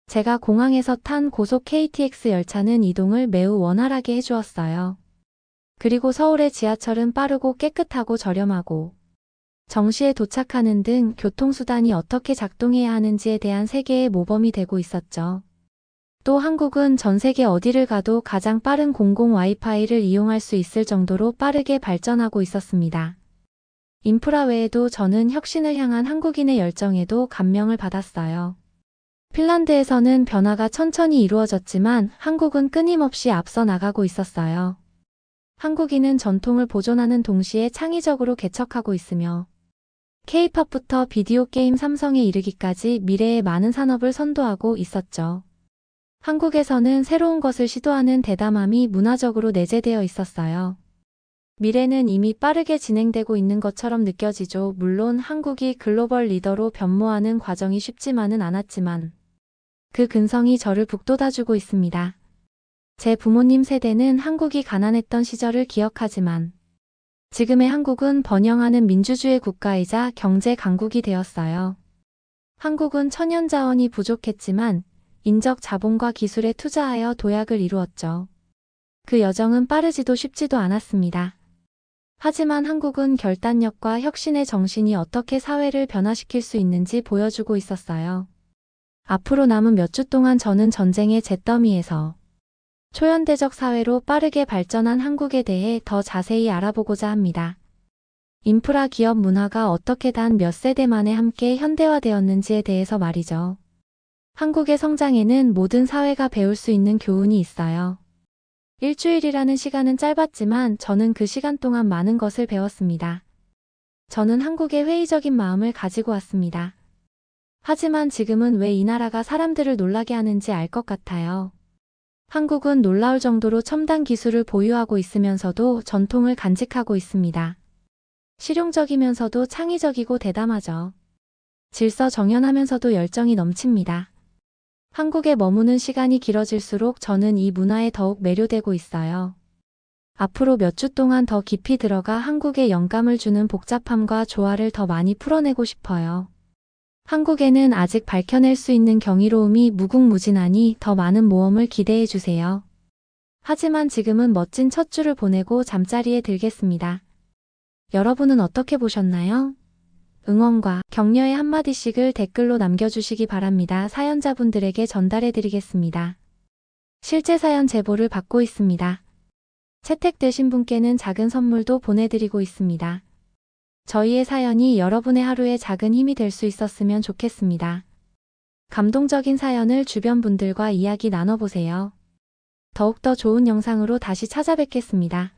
제가 공항에서 탄 고속 KTX 열차는 이동을 매우 원활하게 해주었어요. 그리고 서울의 지하철은 빠르고 깨끗하고 저렴하고 정시에 도착하는 등 교통수단이 어떻게 작동해야 하는지에 대한 세계의 모범이 되고 있었죠. 또 한국은 전 세계 어디를 가도 가장 빠른 공공 와이파이를 이용할 수 있을 정도로 빠르게 발전하고 있었습니다. 인프라 외에도 저는 혁신을 향한 한국인의 열정에도 감명을 받았어요. 핀란드에서는 변화가 천천히 이루어졌지만 한국은 끊임없이 앞서 나가고 있었어요. 한국인은 전통을 보존하는 동시에 창의적으로 개척하고 있으며 K-팝부터 비디오 게임 삼성에 이르기까지 미래의 많은 산업을 선도하고 있었죠. 한국에서는 새로운 것을 시도하는 대담함이 문화적으로 내재되어 있었어요. 미래는 이미 빠르게 진행되고 있는 것처럼 느껴지죠. 물론 한국이 글로벌 리더로 변모하는 과정이 쉽지만은 않았지만 그 근성이 저를 북돋아주고 있습니다. 제 부모님 세대는 한국이 가난했던 시절을 기억하지만 지금의 한국은 번영하는 민주주의 국가이자 경제 강국이 되었어요. 한국은 천연 자원이 부족했지만 인적 자본과 기술에 투자하여 도약을 이루었죠. 그 여정은 빠르지도 쉽지도 않았습니다. 하지만 한국은 결단력과 혁신의 정신이 어떻게 사회를 변화시킬 수 있는지 보여주고 있었어요. 앞으로 남은 몇 주 동안 저는 전쟁의 잿더미에서 초현대적 사회로 빠르게 발전한 한국에 대해 더 자세히 알아보고자 합니다. 인프라 기업 문화가 어떻게 단 몇 세대 만에 함께 현대화되었는지에 대해서 말이죠. 한국의 성장에는 모든 사회가 배울 수 있는 교훈이 있어요. 일주일이라는 시간은 짧았지만 저는 그 시간 동안 많은 것을 배웠습니다. 저는 한국에 회의적인 마음을 가지고 왔습니다. 하지만 지금은 왜 이 나라가 사람들을 놀라게 하는지 알 것 같아요. 한국은 놀라울 정도로 첨단 기술을 보유하고 있으면서도 전통을 간직하고 있습니다. 실용적이면서도 창의적이고 대담하죠. 질서정연하면서도 열정이 넘칩니다. 한국에 머무는 시간이 길어질수록 저는 이 문화에 더욱 매료되고 있어요. 앞으로 몇 주 동안 더 깊이 들어가 한국에 영감을 주는 복잡함과 조화를 더 많이 풀어내고 싶어요. 한국에는 아직 밝혀낼 수 있는 경이로움이 무궁무진하니 더 많은 모험을 기대해 주세요. 하지만 지금은 멋진 첫 주를 보내고 잠자리에 들겠습니다. 여러분은 어떻게 보셨나요? 응원과 격려의 한마디씩을 댓글로 남겨주시기 바랍니다. 사연자분들에게 전달해 드리겠습니다. 실제 사연 제보를 받고 있습니다. 채택되신 분께는 작은 선물도 보내드리고 있습니다. 저희의 사연이 여러분의 하루에 작은 힘이 될 수 있었으면 좋겠습니다. 감동적인 사연을 주변 분들과 이야기 나눠보세요. 더욱더 좋은 영상으로 다시 찾아뵙겠습니다.